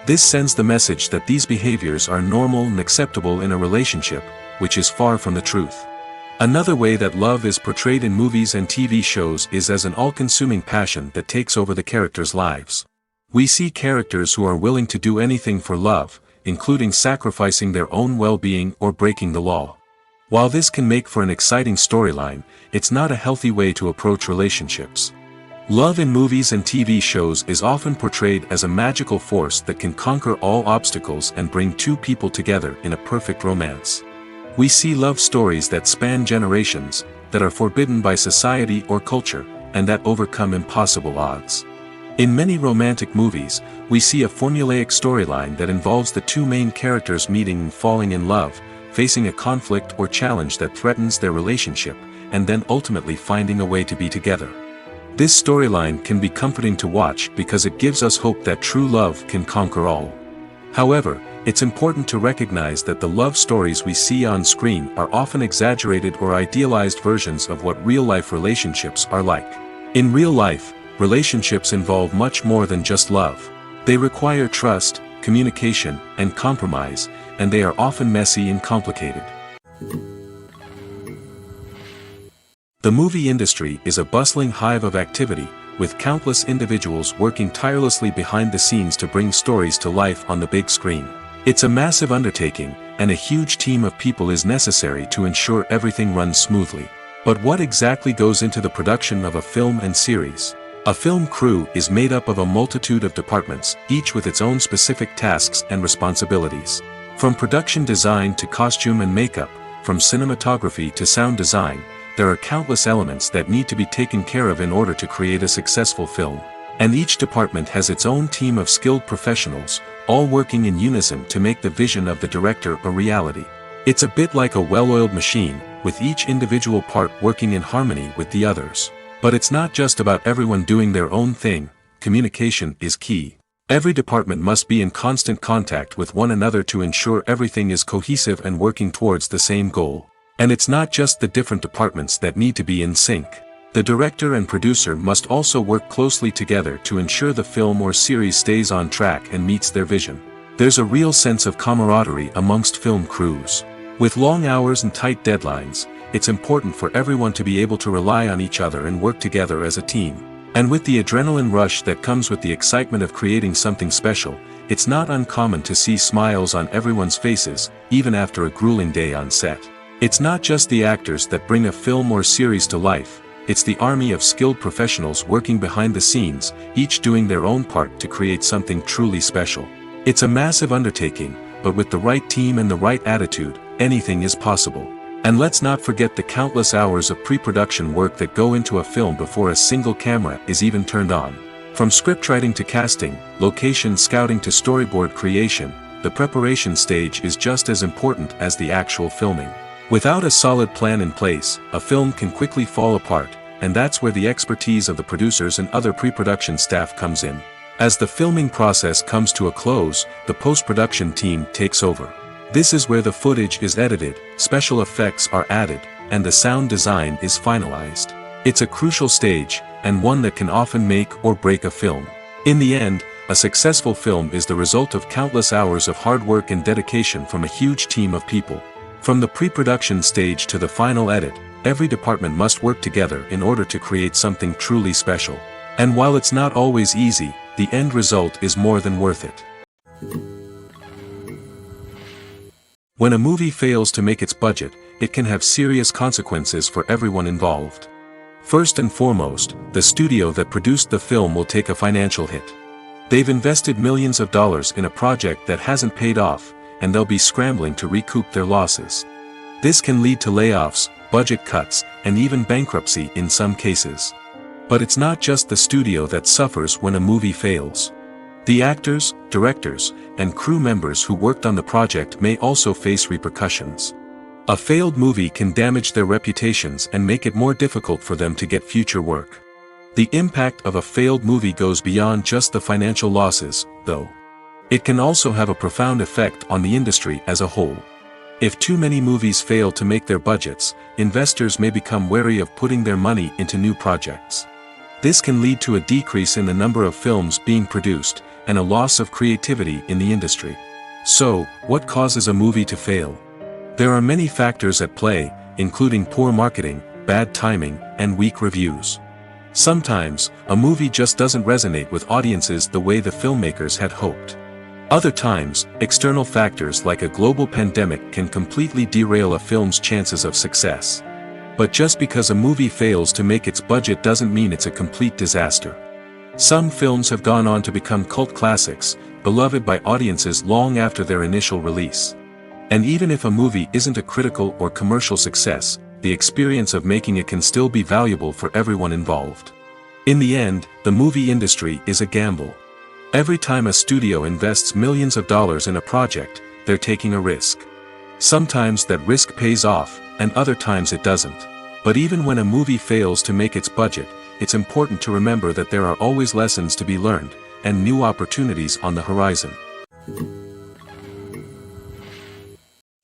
This sends the message that these behaviors are normal and acceptable in a relationship, which is far from the truth. Another way that love is portrayed in movies and TV shows is as an all-consuming passion that takes over the characters' lives. We see characters who are willing to do anything for love, including sacrificing their own well-being or breaking the law. While this can make for an exciting storyline, it's not a healthy way to approach relationships. Love in movies and TV shows is often portrayed as a magical force that can conquer all obstacles and bring two people together in a perfect romance. We see love stories that span generations, that are forbidden by society or culture, and that overcome impossible odds. In many romantic movies, we see a formulaic storyline that involves the two main characters meeting and falling in love, facing a conflict or challenge that threatens their relationship, and then ultimately finding a way to be together. This storyline can be comforting to watch because it gives us hope that true love can conquer all. However, it's important to recognize that the love stories we see on screen are often exaggerated or idealized versions of what real-life relationships are like. In real life, relationships involve much more than just love. They require trust, communication, and compromise, and they are often messy and complicated. The movie industry is a bustling hive of activity, with countless individuals working tirelessly behind the scenes to bring stories to life on the big screen. It's a massive undertaking, and a huge team of people is necessary to ensure everything runs smoothly. But what exactly goes into the production of a film and series? A film crew is made up of a multitude of departments, each with its own specific tasks and responsibilities. From production design to costume and makeup, from cinematography to sound design, there are countless elements that need to be taken care of in order to create a successful film. And each department has its own team of skilled professionals, all working in unison to make the vision of the director a reality. It's a bit like a well-oiled machine, with each individual part working in harmony with the others. But it's not just about everyone doing their own thing. Communication is key. Every department must be in constant contact with one another to ensure everything is cohesive and working towards the same goal. And it's not just the different departments that need to be in sync. The director and producer must also work closely together to ensure the film or series stays on track and meets their vision. There's a real sense of camaraderie amongst film crews. With long hours and tight deadlines, it's important for everyone to be able to rely on each other and work together as a team. And with the adrenaline rush that comes with the excitement of creating something special, it's not uncommon to see smiles on everyone's faces, even after a grueling day on set. It's not just the actors that bring a film or series to life, it's the army of skilled professionals working behind the scenes, each doing their own part to create something truly special. It's a massive undertaking, but with the right team and the right attitude, anything is possible. And let's not forget the countless hours of pre-production work that go into a film before a single camera is even turned on. From scriptwriting to casting, location scouting to storyboard creation, the preparation stage is just as important as the actual filming. Without a solid plan in place, a film can quickly fall apart, and that's where the expertise of the producers and other pre-production staff comes in. As the filming process comes to a close, the post-production team takes over. This is where the footage is edited, special effects are added, and the sound design is finalized. It's a crucial stage, and one that can often make or break a film. In the end, a successful film is the result of countless hours of hard work and dedication from a huge team of people. From the pre-production stage to the final edit, every department must work together in order to create something truly special. And while it's not always easy, the end result is more than worth it. When a movie fails to make its budget, it can have serious consequences for everyone involved. First and foremost, the studio that produced the film will take a financial hit. They've invested millions of dollars in a project that hasn't paid off, and they'll be scrambling to recoup their losses. This can lead to layoffs, budget cuts, and even bankruptcy in some cases. But it's not just the studio that suffers when a movie fails. The actors, directors, and crew members who worked on the project may also face repercussions. A failed movie can damage their reputations and make it more difficult for them to get future work. The impact of a failed movie goes beyond just the financial losses, though. It can also have a profound effect on the industry as a whole. If too many movies fail to make their budgets, investors may become wary of putting their money into new projects. This can lead to a decrease in the number of films being produced, and a loss of creativity in the industry. So, what causes a movie to fail? There are many factors at play, including poor marketing, bad timing, and weak reviews. Sometimes, a movie just doesn't resonate with audiences the way the filmmakers had hoped. Other times, external factors like a global pandemic can completely derail a film's chances of success. But just because a movie fails to make its budget doesn't mean it's a complete disaster. Some films have gone on to become cult classics, beloved by audiences long after their initial release. And even if a movie isn't a critical or commercial success, the experience of making it can still be valuable for everyone involved. In the end, the movie industry is a gamble. Every time a studio invests millions of dollars in a project, they're taking a risk. Sometimes that risk pays off, and other times it doesn't. But even when a movie fails to make its budget, it's important to remember that there are always lessons to be learned, and new opportunities on the horizon.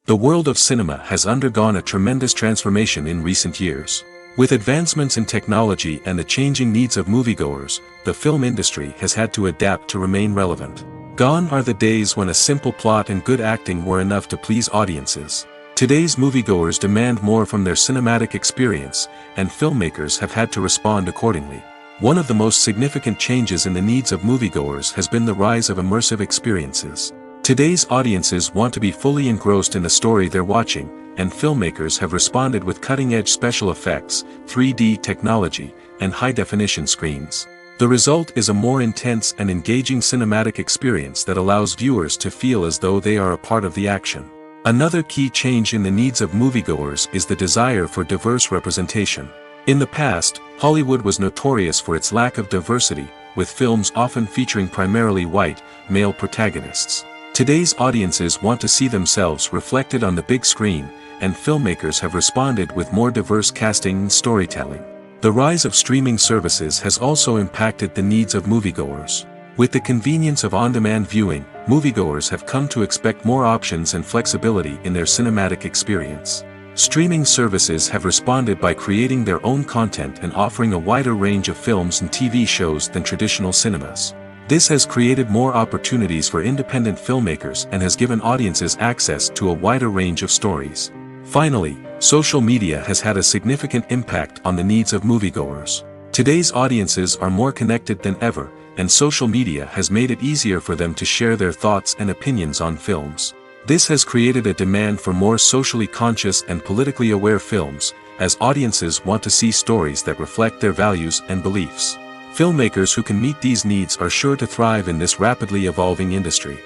The world of cinema has undergone a tremendous transformation in recent years. With advancements in technology and the changing needs of moviegoers, the film industry has had to adapt to remain relevant. Gone are the days when a simple plot and good acting were enough to please audiences. Today's moviegoers demand more from their cinematic experience, and filmmakers have had to respond accordingly. One of the most significant changes in the needs of moviegoers has been the rise of immersive experiences. Today's audiences want to be fully engrossed in the story they're watching, and filmmakers have responded with cutting-edge special effects, 3D technology, and high-definition screens. The result is a more intense and engaging cinematic experience that allows viewers to feel as though they are a part of the action. Another key change in the needs of moviegoers is the desire for diverse representation. In the past, Hollywood was notorious for its lack of diversity, with films often featuring primarily white, male protagonists. Today's audiences want to see themselves reflected on the big screen, and filmmakers have responded with more diverse casting and storytelling. The rise of streaming services has also impacted the needs of moviegoers. With the convenience of on-demand viewing, moviegoers have come to expect more options and flexibility in their cinematic experience. Streaming services have responded by creating their own content and offering a wider range of films and TV shows than traditional cinemas. This has created more opportunities for independent filmmakers and has given audiences access to a wider range of stories. Finally, social media has had a significant impact on the needs of moviegoers. Today's audiences are more connected than ever, and social media has made it easier for them to share their thoughts and opinions on films. This has created a demand for more socially conscious and politically aware films, as audiences want to see stories that reflect their values and beliefs. Filmmakers who can meet these needs are sure to thrive in this rapidly evolving industry.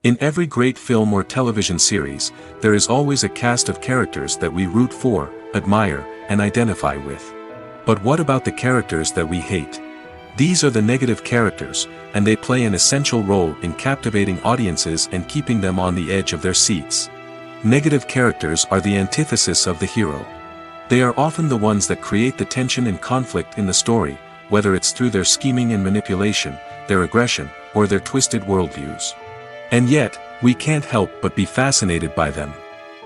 In every great film or television series, there is always a cast of characters that we root for, admire, and identify with. But what about the characters that we hate? These are the negative characters, and they play an essential role in captivating audiences and keeping them on the edge of their seats. Negative characters are the antithesis of the hero. They are often the ones that create the tension and conflict in the story, whether it's through their scheming and manipulation, their aggression, or their twisted worldviews. And yet, we can't help but be fascinated by them.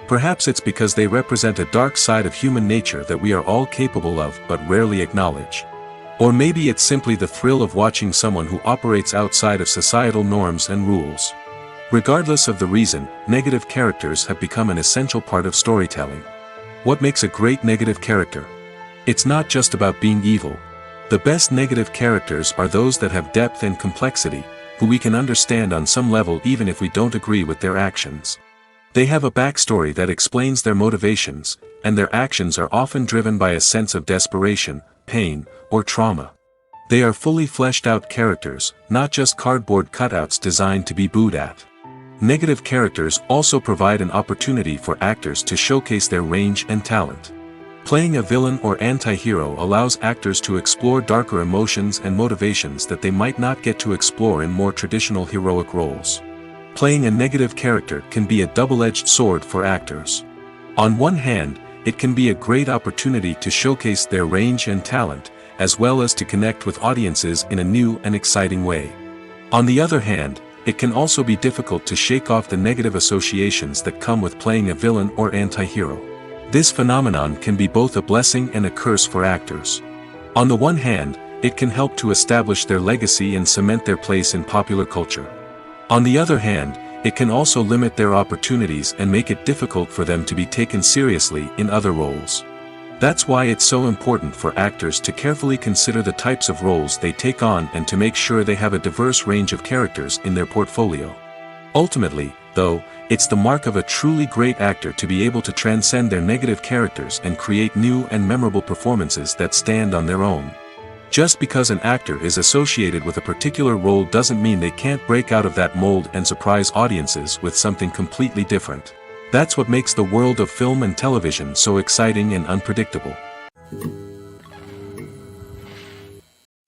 Perhaps it's because they represent a dark side of human nature that we are all capable of but rarely acknowledge. Or maybe it's simply the thrill of watching someone who operates outside of societal norms and rules. Regardless of the reason, negative characters have become an essential part of storytelling. What makes a great negative character? It's not just about being evil. The best negative characters are those that have depth and complexity, who we can understand on some level even if we don't agree with their actions. They have a backstory that explains their motivations, and their actions are often driven by a sense of desperation, pain, or trauma. They are fully fleshed out characters, not just cardboard cutouts designed to be booed at. Negative characters also provide an opportunity for actors to showcase their range and talent. Playing a villain or anti-hero allows actors to explore darker emotions and motivations that they might not get to explore in more traditional heroic roles. Playing a negative character can be a double-edged sword for actors. On one hand, it can be a great opportunity to showcase their range and talent, as well as to connect with audiences in a new and exciting way. On the other hand, it can also be difficult to shake off the negative associations that come with playing a villain or anti-hero. This phenomenon can be both a blessing and a curse for actors. On the one hand, it can help to establish their legacy and cement their place in popular culture. On the other hand, it can also limit their opportunities and make it difficult for them to be taken seriously in other roles. That's why it's so important for actors to carefully consider the types of roles they take on and to make sure they have a diverse range of characters in their portfolio. Ultimately, though, it's the mark of a truly great actor to be able to transcend their negative characters and create new and memorable performances that stand on their own. Just because an actor is associated with a particular role doesn't mean they can't break out of that mold and surprise audiences with something completely different. That's what makes the world of film and television so exciting and unpredictable.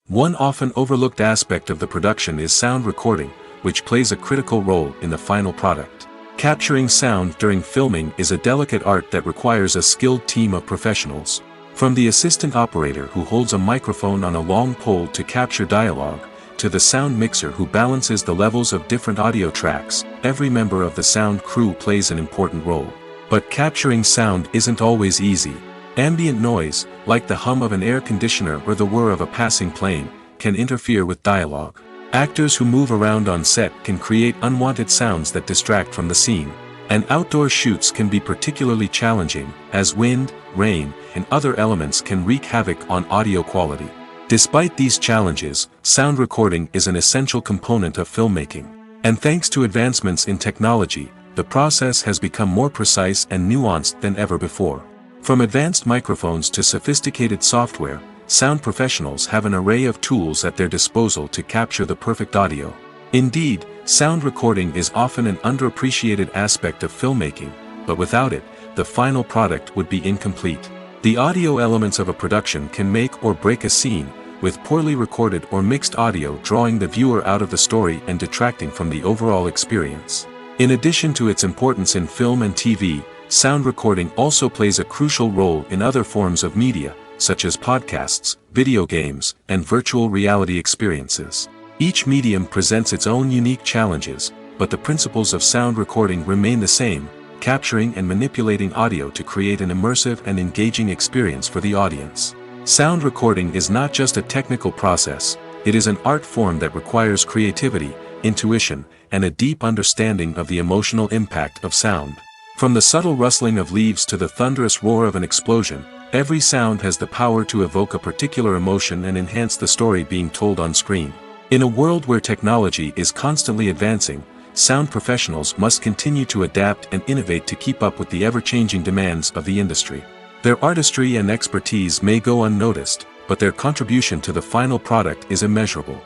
One often overlooked aspect of the production is sound recording, which plays a critical role in the final product. Capturing sound during filming is a delicate art that requires a skilled team of professionals. From the assistant operator who holds a microphone on a long pole to capture dialogue, to the sound mixer who balances the levels of different audio tracks, every member of the sound crew plays an important role. But capturing sound isn't always easy. Ambient noise, like the hum of an air conditioner or the whir of a passing plane, can interfere with dialogue. Actors who move around on set can create unwanted sounds that distract from the scene. And outdoor shoots can be particularly challenging, as wind, rain, and other elements can wreak havoc on audio quality. Despite these challenges, sound recording is an essential component of filmmaking. And thanks to advancements in technology, the process has become more precise and nuanced than ever before. From advanced microphones to sophisticated software, sound professionals have an array of tools at their disposal to capture the perfect audio. Indeed, sound recording is often an underappreciated aspect of filmmaking, but without it, the final product would be incomplete. The audio elements of a production can make or break a scene, with poorly recorded or mixed audio drawing the viewer out of the story and detracting from the overall experience. In addition to its importance in film and TV, sound recording also plays a crucial role in other forms of media, such as podcasts, video games, and virtual reality experiences. Each medium presents its own unique challenges, but the principles of sound recording remain the same, capturing and manipulating audio to create an immersive and engaging experience for the audience. Sound recording is not just a technical process, it is an art form that requires creativity, intuition, and a deep understanding of the emotional impact of sound. From the subtle rustling of leaves to the thunderous roar of an explosion, every sound has the power to evoke a particular emotion and enhance the story being told on screen. In a world where technology is constantly advancing, sound professionals must continue to adapt and innovate to keep up with the ever-changing demands of the industry. Their artistry and expertise may go unnoticed, but their contribution to the final product is immeasurable.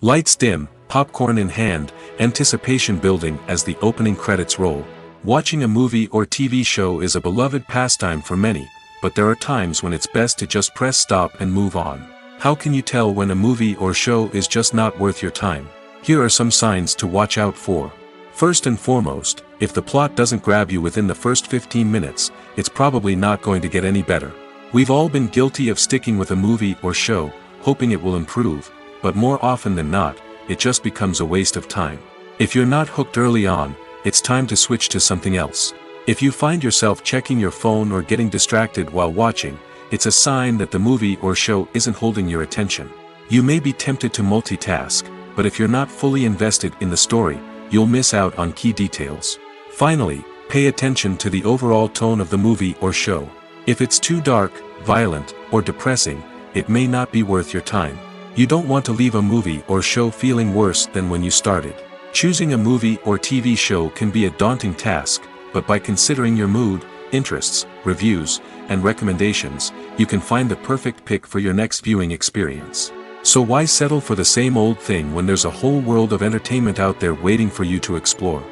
Lights dim, popcorn in hand, anticipation building as the opening credits roll. Watching a movie or TV show is a beloved pastime for many, but there are times when it's best to just press stop and move on. How can you tell when a movie or show is just not worth your time? Here are some signs to watch out for. First and foremost, if the plot doesn't grab you within the first 15 minutes, it's probably not going to get any better. We've all been guilty of sticking with a movie or show, hoping it will improve, but more often than not, it just becomes a waste of time. If you're not hooked early on, it's time to switch to something else. If you find yourself checking your phone or getting distracted while watching, it's a sign that the movie or show isn't holding your attention. You may be tempted to multitask, but if you're not fully invested in the story, you'll miss out on key details. Finally, pay attention to the overall tone of the movie or show. If it's too dark, violent, or depressing, it may not be worth your time. You don't want to leave a movie or show feeling worse than when you started. Choosing a movie or TV show can be a daunting task, but by considering your mood, interests, reviews, and recommendations, you can find the perfect pick for your next viewing experience. So why settle for the same old thing when there's a whole world of entertainment out there waiting for you to explore?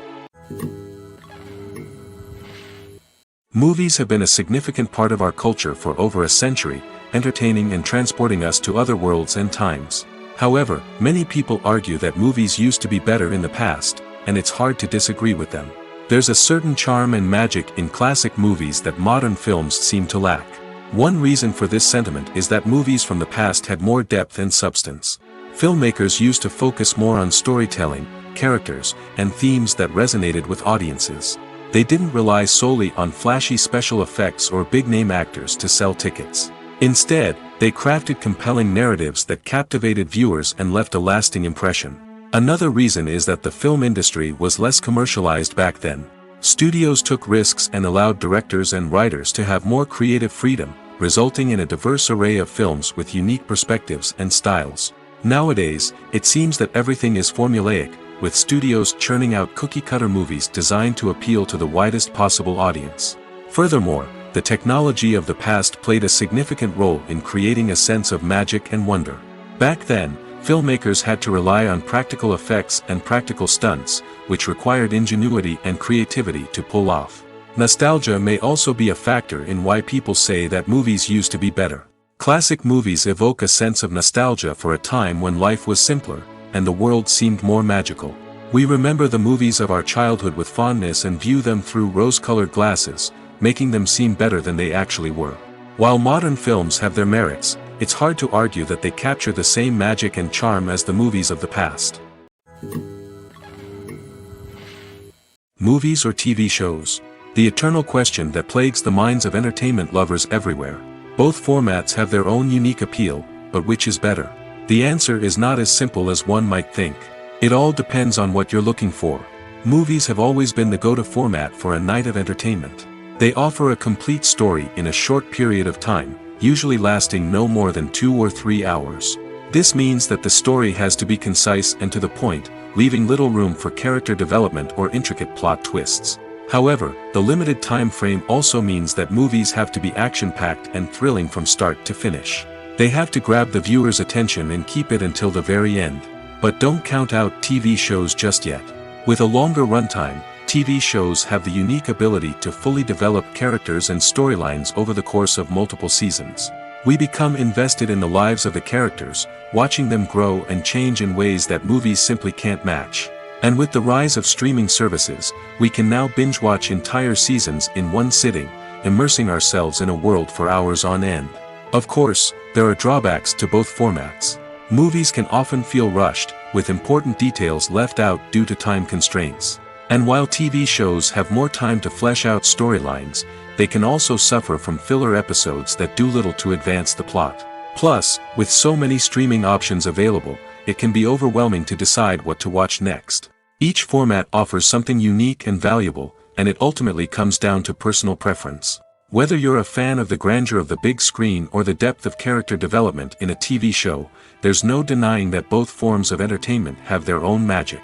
Movies have been a significant part of our culture for over a century, entertaining and transporting us to other worlds and times. However, many people argue that movies used to be better in the past, and it's hard to disagree with them. There's a certain charm and magic in classic movies that modern films seem to lack. One reason for this sentiment is that movies from the past had more depth and substance. Filmmakers used to focus more on storytelling, characters, and themes that resonated with audiences. They didn't rely solely on flashy special effects or big-name actors to sell tickets. Instead, they crafted compelling narratives that captivated viewers and left a lasting impression. Another reason is that the film industry was less commercialized back then. Studios took risks and allowed directors and writers to have more creative freedom, resulting in a diverse array of films with unique perspectives and styles. Nowadays, it seems that everything is formulaic, with studios churning out cookie-cutter movies designed to appeal to the widest possible audience. Furthermore, the technology of the past played a significant role in creating a sense of magic and wonder. Back then, filmmakers had to rely on practical effects and practical stunts, which required ingenuity and creativity to pull off. Nostalgia may also be a factor in why people say that movies used to be better. Classic movies evoke a sense of nostalgia for a time when life was simpler, and the world seemed more magical. We remember the movies of our childhood with fondness and view them through rose-colored glasses, making them seem better than they actually were. While modern films have their merits, it's hard to argue that they capture the same magic and charm as the movies of the past. Movies or TV shows? The eternal question that plagues the minds of entertainment lovers everywhere. Both formats have their own unique appeal, but which is better? The answer is not as simple as one might think. It all depends on what you're looking for. Movies have always been the go-to format for a night of entertainment. They offer a complete story in a short period of time, usually lasting no more than 2 or 3 hours. This means that the story has to be concise and to the point, leaving little room for character development or intricate plot twists. However, the limited time frame also means that movies have to be action-packed and thrilling from start to finish. They have to grab the viewer's attention and keep it until the very end. But don't count out TV shows just yet. With a longer runtime, TV shows have the unique ability to fully develop characters and storylines over the course of multiple seasons. We become invested in the lives of the characters, watching them grow and change in ways that movies simply can't match. And with the rise of streaming services, we can now binge-watch entire seasons in one sitting, immersing ourselves in a world for hours on end. Of course, there are drawbacks to both formats. Movies can often feel rushed, with important details left out due to time constraints. And while TV shows have more time to flesh out storylines, they can also suffer from filler episodes that do little to advance the plot. Plus, with so many streaming options available, it can be overwhelming to decide what to watch next. Each format offers something unique and valuable, and it ultimately comes down to personal preference. Whether you're a fan of the grandeur of the big screen or the depth of character development in a TV show, there's no denying that both forms of entertainment have their own magic.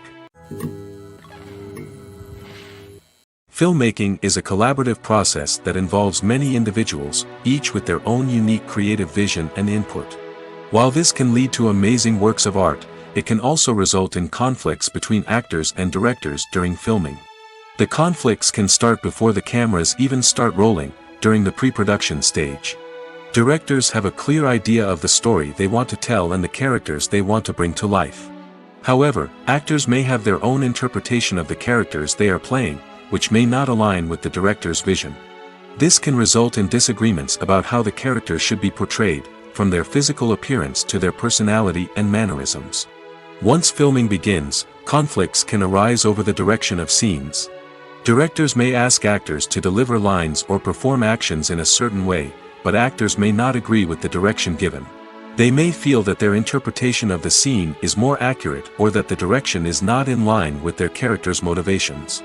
Filmmaking is a collaborative process that involves many individuals, each with their own unique creative vision and input. While this can lead to amazing works of art, it can also result in conflicts between actors and directors during filming. The conflicts can start before the cameras even start rolling, during the pre-production stage. Directors have a clear idea of the story they want to tell and the characters they want to bring to life. However, actors may have their own interpretation of the characters they are playing, which may not align with the director's vision. This can result in disagreements about how the characters should be portrayed, from their physical appearance to their personality and mannerisms. Once filming begins, conflicts can arise over the direction of scenes. Directors may ask actors to deliver lines or perform actions in a certain way, but actors may not agree with the direction given. They may feel that their interpretation of the scene is more accurate or that the direction is not in line with their character's motivations.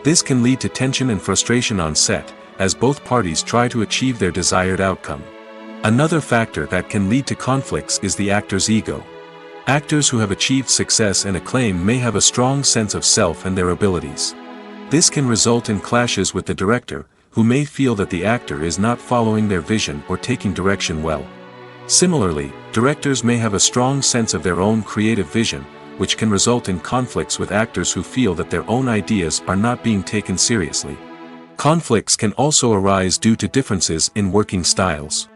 This can lead to tension and frustration on set, as both parties try to achieve their desired outcome. Another factor that can lead to conflicts is the actor's ego. Actors who have achieved success and acclaim may have a strong sense of self and their abilities. This can result in clashes with the director, who may feel that the actor is not following their vision or taking direction well. Similarly, directors may have a strong sense of their own creative vision, which can result in conflicts with actors who feel that their own ideas are not being taken seriously. Conflicts can also arise due to differences in working styles.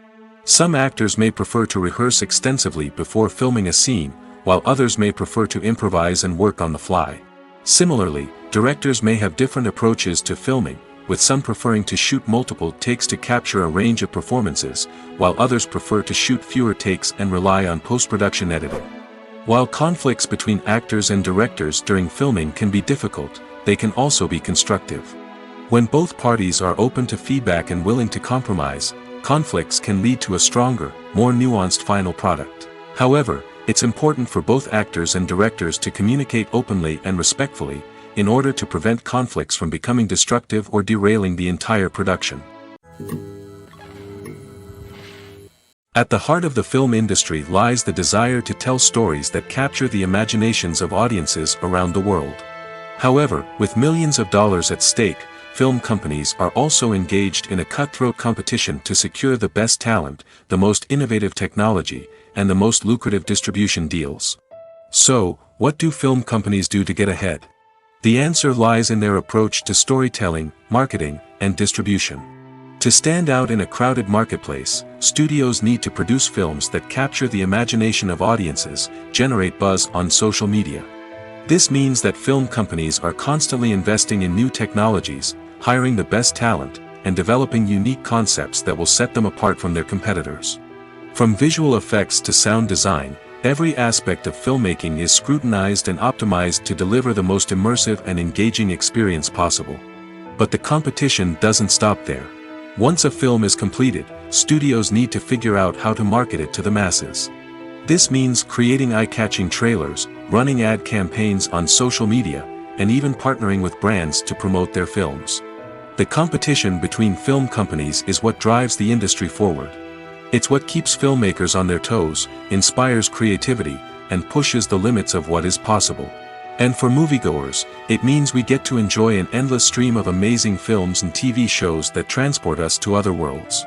Some actors may prefer to rehearse extensively before filming a scene, while others may prefer to improvise and work on the fly. Similarly, directors may have different approaches to filming, with some preferring to shoot multiple takes to capture a range of performances, while others prefer to shoot fewer takes and rely on post-production editing. While conflicts between actors and directors during filming can be difficult, they can also be constructive. When both parties are open to feedback and willing to compromise, conflicts can lead to a stronger, more nuanced final product. However, it's important for both actors and directors to communicate openly and respectfully, in order to prevent conflicts from becoming destructive or derailing the entire production. At the heart of the film industry lies the desire to tell stories that capture the imaginations of audiences around the world. However, with millions of dollars at stake, film companies are also engaged in a cutthroat competition to secure the best talent, the most innovative technology, and the most lucrative distribution deals. So, what do film companies do to get ahead? The answer lies in their approach to storytelling, marketing, and distribution. To stand out in a crowded marketplace, studios need to produce films that capture the imagination of audiences, generate buzz on social media. This means that film companies are constantly investing in new technologies, hiring the best talent, and developing unique concepts that will set them apart from their competitors. From visual effects to sound design, every aspect of filmmaking is scrutinized and optimized to deliver the most immersive and engaging experience possible. But the competition doesn't stop there. Once a film is completed, studios need to figure out how to market it to the masses. This means creating eye-catching trailers, running ad campaigns on social media, and even partnering with brands to promote their films. The competition between film companies is what drives the industry forward. It's what keeps filmmakers on their toes, inspires creativity, and pushes the limits of what is possible. And for moviegoers, it means we get to enjoy an endless stream of amazing films and TV shows that transport us to other worlds.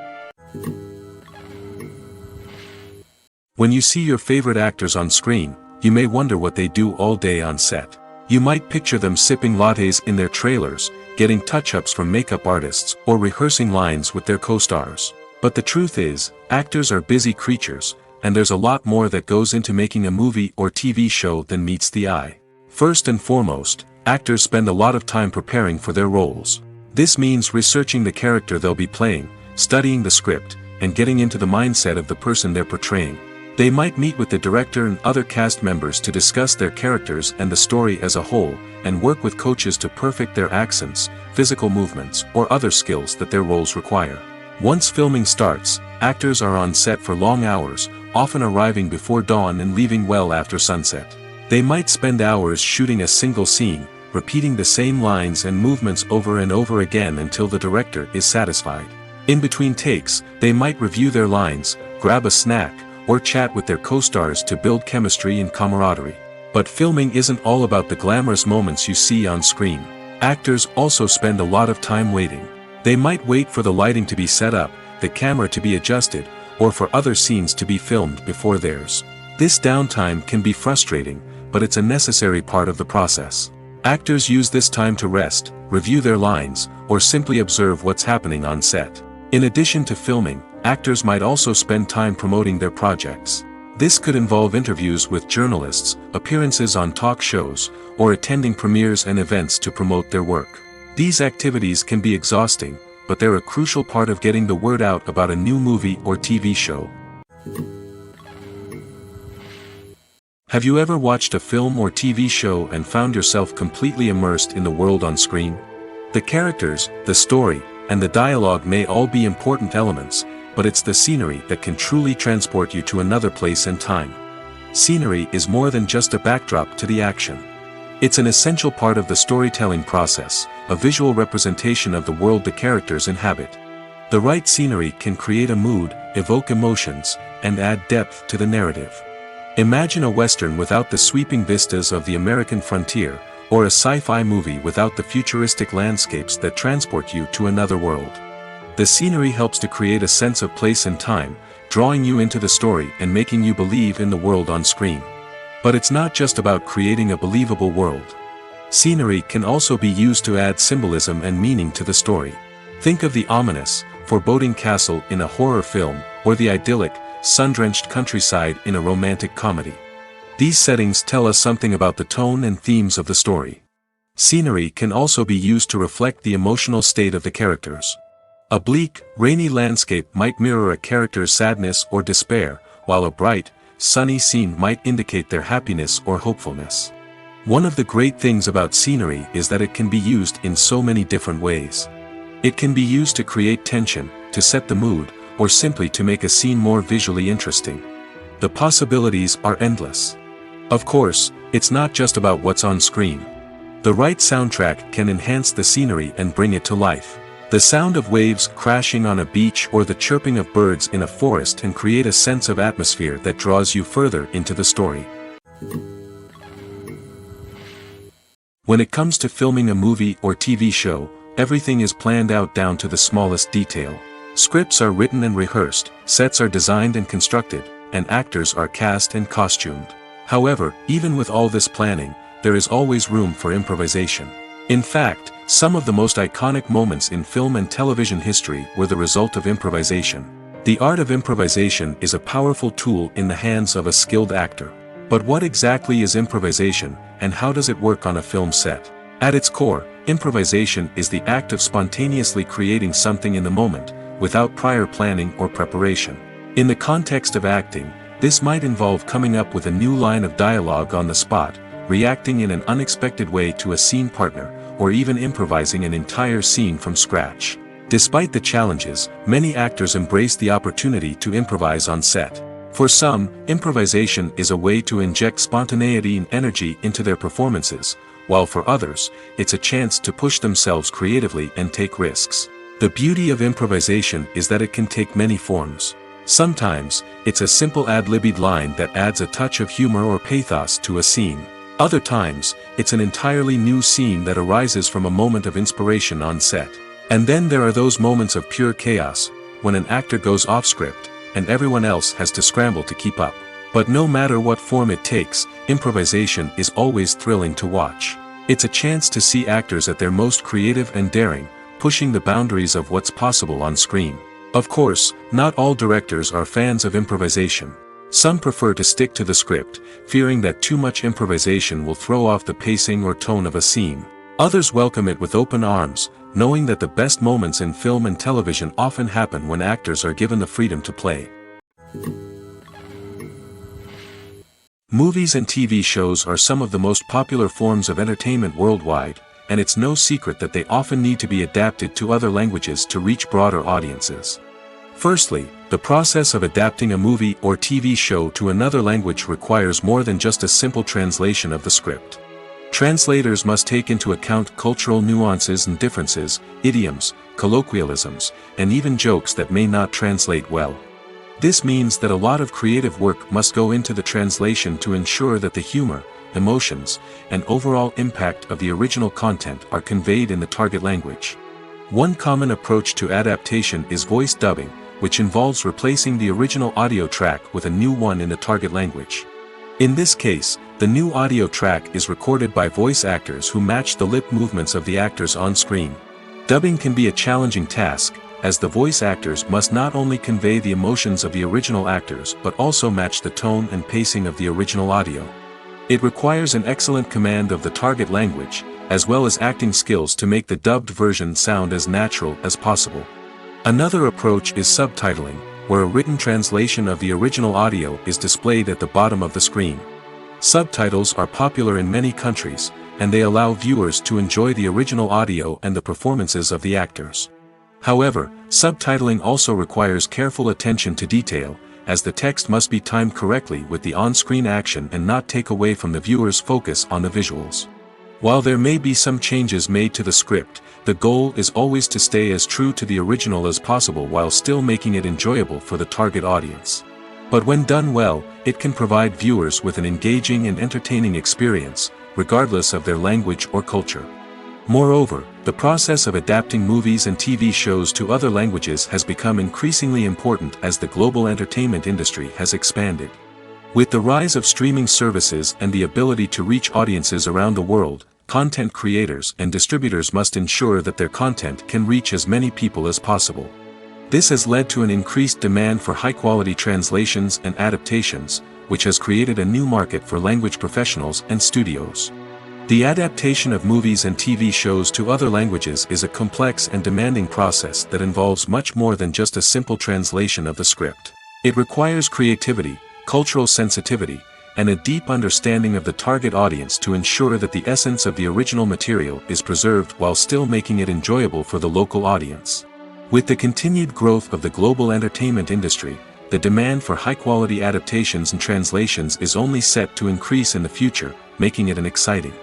When you see your favorite actors on screen, you may wonder what they do all day on set. You might picture them sipping lattes in their trailers, getting touch-ups from makeup artists, or rehearsing lines with their co-stars. But the truth is, actors are busy creatures, and there's a lot more that goes into making a movie or TV show than meets the eye. First and foremost, actors spend a lot of time preparing for their roles. This means researching the character they'll be playing, studying the script, and getting into the mindset of the person they're portraying. They might meet with the director and other cast members to discuss their characters and the story as a whole, and work with coaches to perfect their accents, physical movements, or other skills that their roles require. Once filming starts, actors are on set for long hours, often arriving before dawn and leaving well after sunset. They might spend hours shooting a single scene, repeating the same lines and movements over and over again until the director is satisfied. In between takes, they might review their lines, grab a snack, or chat with their co-stars to build chemistry and camaraderie. But filming isn't all about the glamorous moments you see on screen. Actors also spend a lot of time waiting. They might wait for the lighting to be set up, the camera to be adjusted, or for other scenes to be filmed before theirs. This downtime can be frustrating, but it's a necessary part of the process. Actors use this time to rest, review their lines, or simply observe what's happening on set. In addition to filming, actors might also spend time promoting their projects. This could involve interviews with journalists, appearances on talk shows, or attending premieres and events to promote their work. These activities can be exhausting, but they're a crucial part of getting the word out about a new movie or TV show. Have you ever watched a film or TV show and found yourself completely immersed in the world on screen? The characters, the story, and the dialogue may all be important elements, but it's the scenery that can truly transport you to another place and time. Scenery is more than just a backdrop to the action. It's an essential part of the storytelling process, a visual representation of the world the characters inhabit. The right scenery can create a mood, evoke emotions, and add depth to the narrative. Imagine a Western without the sweeping vistas of the American frontier, or a sci-fi movie without the futuristic landscapes that transport you to another world. The scenery helps to create a sense of place and time, drawing you into the story and making you believe in the world on screen. But it's not just about creating a believable world. Scenery can also be used to add symbolism and meaning to the story. Think of the ominous, foreboding castle in a horror film, or the idyllic, sun-drenched countryside in a romantic comedy. These settings tell us something about the tone and themes of the story. Scenery can also be used to reflect the emotional state of the characters. A bleak, rainy landscape might mirror a character's sadness or despair, while a bright, sunny scene might indicate their happiness or hopefulness. One of the great things about scenery is that it can be used in so many different ways. It can be used to create tension, to set the mood, or simply to make a scene more visually interesting. The possibilities are endless. Of course, it's not just about what's on screen. The right soundtrack can enhance the scenery and bring it to life. The sound of waves crashing on a beach or the chirping of birds in a forest can create a sense of atmosphere that draws you further into the story. When it comes to filming a movie or TV show, everything is planned out down to the smallest detail. Scripts are written and rehearsed, sets are designed and constructed, and actors are cast and costumed. However, even with all this planning, there is always room for improvisation. In fact, some of the most iconic moments in film and television history were the result of improvisation. The art of improvisation is a powerful tool in the hands of a skilled actor. But what exactly is improvisation, and how does it work on a film set? At its core, improvisation is the act of spontaneously creating something in the moment, without prior planning or preparation. In the context of acting, this might involve coming up with a new line of dialogue on the spot, reacting in an unexpected way to a scene partner, or even improvising an entire scene from scratch. Despite the challenges, many actors embrace the opportunity to improvise on set. For some, improvisation is a way to inject spontaneity and energy into their performances, while for others, it's a chance to push themselves creatively and take risks. The beauty of improvisation is that it can take many forms. Sometimes, it's a simple ad-libbed line that adds a touch of humor or pathos to a scene. Other times, it's an entirely new scene that arises from a moment of inspiration on set. And then there are those moments of pure chaos, when an actor goes off script, and everyone else has to scramble to keep up. But no matter what form it takes, improvisation is always thrilling to watch. It's a chance to see actors at their most creative and daring, pushing the boundaries of what's possible on screen. Of course, not all directors are fans of improvisation. Some prefer to stick to the script, fearing that too much improvisation will throw off the pacing or tone of a scene. Others welcome it with open arms, knowing that the best moments in film and television often happen when actors are given the freedom to play. Movies and TV shows are some of the most popular forms of entertainment worldwide, and it's no secret that they often need to be adapted to other languages to reach broader audiences. Firstly, the process of adapting a movie or TV show to another language requires more than just a simple translation of the script. Translators must take into account cultural nuances and differences, idioms, colloquialisms, and even jokes that may not translate well. This means that a lot of creative work must go into the translation to ensure that the humor, emotions, and overall impact of the original content are conveyed in the target language. One common approach to adaptation is voice dubbing, which involves replacing the original audio track with a new one in the target language. In this case, the new audio track is recorded by voice actors who match the lip movements of the actors on screen. Dubbing can be a challenging task, as the voice actors must not only convey the emotions of the original actors but also match the tone and pacing of the original audio. It requires an excellent command of the target language, as well as acting skills to make the dubbed version sound as natural as possible. Another approach is subtitling, where a written translation of the original audio is displayed at the bottom of the screen. Subtitles are popular in many countries, and they allow viewers to enjoy the original audio and the performances of the actors. However, subtitling also requires careful attention to detail, as the text must be timed correctly with the on-screen action and not take away from the viewer's focus on the visuals. While there may be some changes made to the script, the goal is always to stay as true to the original as possible while still making it enjoyable for the target audience. But when done well, it can provide viewers with an engaging and entertaining experience, regardless of their language or culture. Moreover, the process of adapting movies and TV shows to other languages has become increasingly important as the global entertainment industry has expanded. With the rise of streaming services and the ability to reach audiences around the world, content creators and distributors must ensure that their content can reach as many people as possible. This has led to an increased demand for high-quality translations and adaptations, which has created a new market for language professionals and studios. The adaptation of movies and TV shows to other languages is a complex and demanding process that involves much more than just a simple translation of the script. It requires creativity, cultural sensitivity, and a deep understanding of the target audience to ensure that the essence of the original material is preserved while still making it enjoyable for the local audience. With the continued growth of the global entertainment industry, the demand for high-quality adaptations and translations is only set to increase in the future, making it an exciting.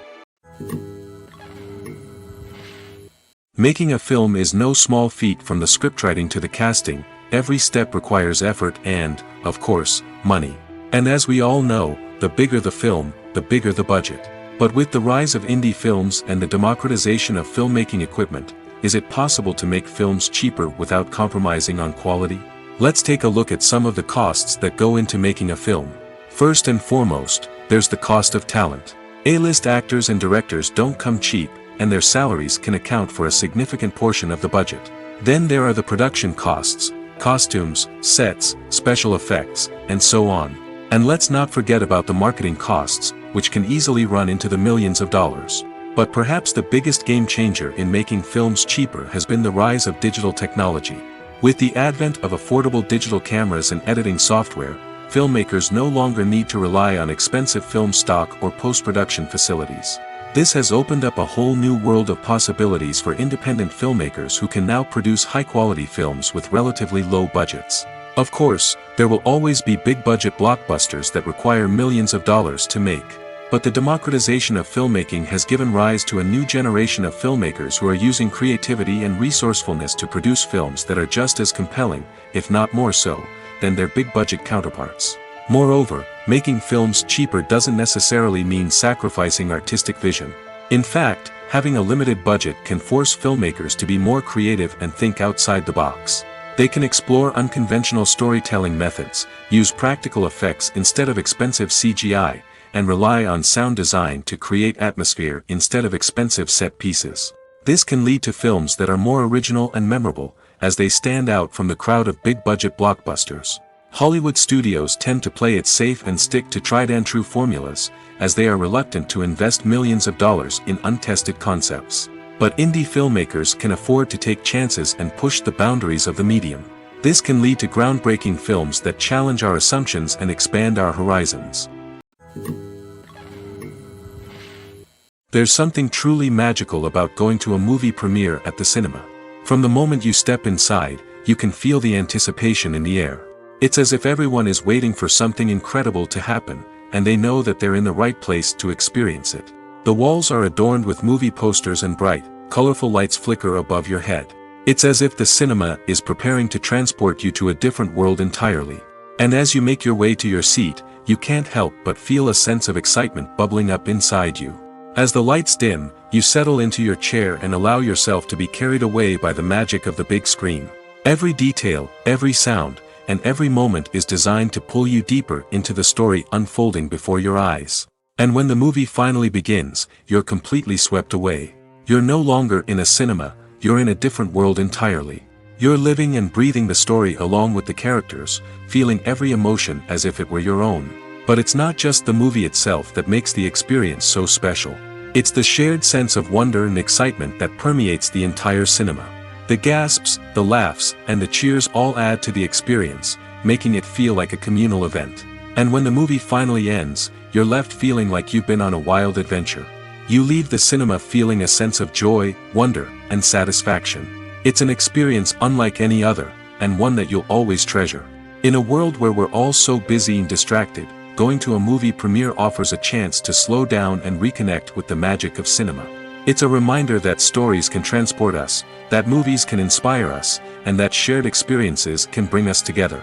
Making a film is no small feat. From the scriptwriting to the casting, every step requires effort and, of course, money. And as we all know, the bigger the film, the bigger the budget. But with the rise of indie films and the democratization of filmmaking equipment, is it possible to make films cheaper without compromising on quality? Let's take a look at some of the costs that go into making a film. First and foremost, there's the cost of talent. A-list actors and directors don't come cheap, and their salaries can account for a significant portion of the budget. Then there are the production costs, costumes, sets, special effects, and so on. And let's not forget about the marketing costs, which can easily run into the millions of dollars. But perhaps the biggest game changer in making films cheaper has been the rise of digital technology. With the advent of affordable digital cameras and editing software, filmmakers no longer need to rely on expensive film stock or post-production facilities. This has opened up a whole new world of possibilities for independent filmmakers who can now produce high-quality films with relatively low budgets. Of course, there will always be big-budget blockbusters that require millions of dollars to make. But the democratization of filmmaking has given rise to a new generation of filmmakers who are using creativity and resourcefulness to produce films that are just as compelling, if not more so, than their big-budget counterparts. Moreover, making films cheaper doesn't necessarily mean sacrificing artistic vision. In fact, having a limited budget can force filmmakers to be more creative and think outside the box. They can explore unconventional storytelling methods, use practical effects instead of expensive CGI, and rely on sound design to create atmosphere instead of expensive set pieces. This can lead to films that are more original and memorable, as they stand out from the crowd of big-budget blockbusters. Hollywood studios tend to play it safe and stick to tried-and-true formulas, as they are reluctant to invest millions of dollars in untested concepts. But indie filmmakers can afford to take chances and push the boundaries of the medium. This can lead to groundbreaking films that challenge our assumptions and expand our horizons. There's something truly magical about going to a movie premiere at the cinema. From the moment you step inside, you can feel the anticipation in the air. It's as if everyone is waiting for something incredible to happen, and they know that they're in the right place to experience it. The walls are adorned with movie posters and bright, colorful lights flicker above your head. It's as if the cinema is preparing to transport you to a different world entirely. And as you make your way to your seat, you can't help but feel a sense of excitement bubbling up inside you. As the lights dim, you settle into your chair and allow yourself to be carried away by the magic of the big screen. Every detail, every sound, and every moment is designed to pull you deeper into the story unfolding before your eyes. And when the movie finally begins, you're completely swept away. You're no longer in a cinema, you're in a different world entirely. You're living and breathing the story along with the characters, feeling every emotion as if it were your own. But it's not just the movie itself that makes the experience so special. It's the shared sense of wonder and excitement that permeates the entire cinema. The gasps, the laughs, and the cheers all add to the experience, making it feel like a communal event. And when the movie finally ends, you're left feeling like you've been on a wild adventure. You leave the cinema feeling a sense of joy, wonder, and satisfaction. It's an experience unlike any other, and one that you'll always treasure. In a world where we're all so busy and distracted, going to a movie premiere offers a chance to slow down and reconnect with the magic of cinema. It's a reminder that stories can transport us, that movies can inspire us, and that shared experiences can bring us together.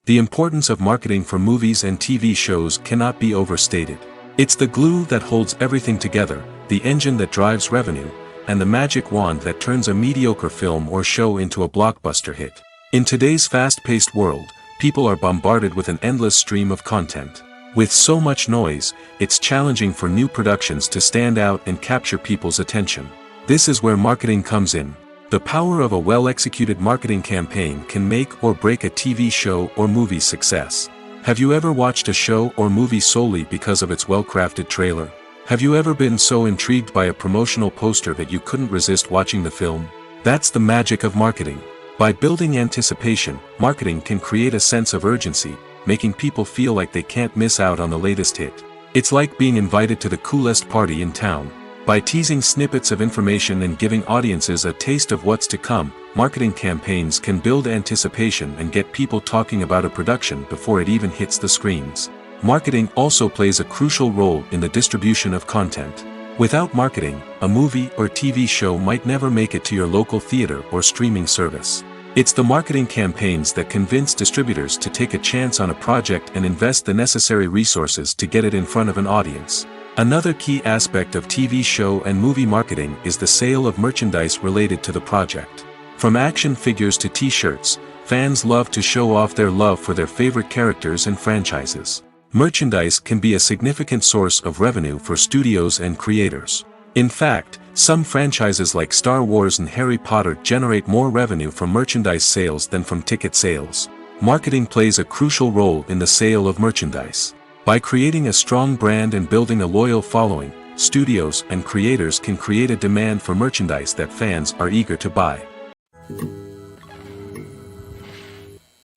The importance of marketing for movies and TV shows cannot be overstated. It's the glue that holds everything together, the engine that drives revenue, and the magic wand that turns a mediocre film or show into a blockbuster hit. In today's fast-paced world, people are bombarded with an endless stream of content. With so much noise, it's challenging for new productions to stand out and capture people's attention. This is where marketing comes in. The power of a well-executed marketing campaign can make or break a TV show or movie's success. Have you ever watched a show or movie solely because of its well-crafted trailer? Have you ever been so intrigued by a promotional poster that you couldn't resist watching the film? That's the magic of marketing. By building anticipation, marketing can create a sense of urgency, making people feel like they can't miss out on the latest hit. It's like being invited to the coolest party in town. By teasing snippets of information and giving audiences a taste of what's to come, marketing campaigns can build anticipation and get people talking about a production before it even hits the screens. Marketing also plays a crucial role in the distribution of content. Without marketing, a movie or TV show might never make it to your local theater or streaming service. It's the marketing campaigns that convince distributors to take a chance on a project and invest the necessary resources to get it in front of an audience. Another key aspect of TV show and movie marketing is the sale of merchandise related to the project. From action figures to t-shirts, fans love to show off their love for their favorite characters and franchises. Merchandise can be a significant source of revenue for studios and creators. In fact, some franchises like Star Wars and Harry Potter generate more revenue from merchandise sales than from ticket sales. Marketing plays a crucial role in the sale of merchandise. By creating a strong brand and building a loyal following, studios and creators can create a demand for merchandise that fans are eager to buy.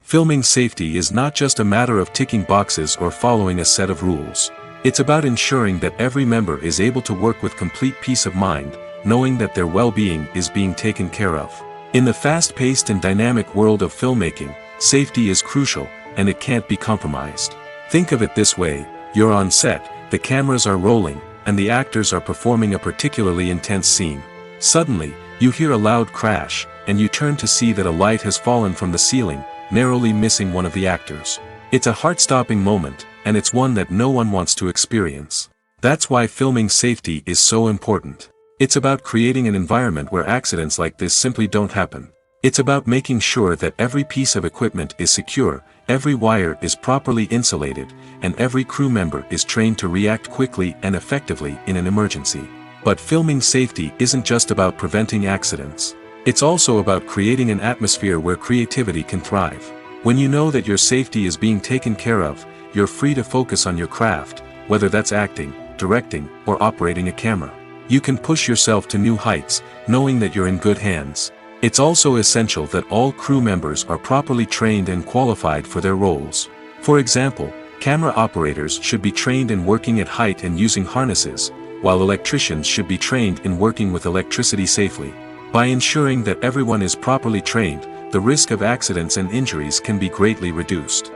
Filming safety is not just a matter of ticking boxes or following a set of rules. It's about ensuring that every member is able to work with complete peace of mind, knowing that their well-being is being taken care of. In the fast-paced and dynamic world of filmmaking, safety is crucial, and it can't be compromised. Think of it this way: you're on set, the cameras are rolling, and the actors are performing a particularly intense scene. Suddenly, you hear a loud crash, and you turn to see that a light has fallen from the ceiling, narrowly missing one of the actors. It's a heart-stopping moment, and it's one that no one wants to experience. That's why filming safety is so important. It's about creating an environment where accidents like this simply don't happen. It's about making sure that every piece of equipment is secure, every wire is properly insulated, and every crew member is trained to react quickly and effectively in an emergency. But filming safety isn't just about preventing accidents. It's also about creating an atmosphere where creativity can thrive. When you know that your safety is being taken care of, you're free to focus on your craft, whether that's acting, directing, or operating a camera. You can push yourself to new heights, knowing that you're in good hands. It's also essential that all crew members are properly trained and qualified for their roles. For example, camera operators should be trained in working at height and using harnesses, while electricians should be trained in working with electricity safely. By ensuring that everyone is properly trained, the risk of accidents and injuries can be greatly reduced.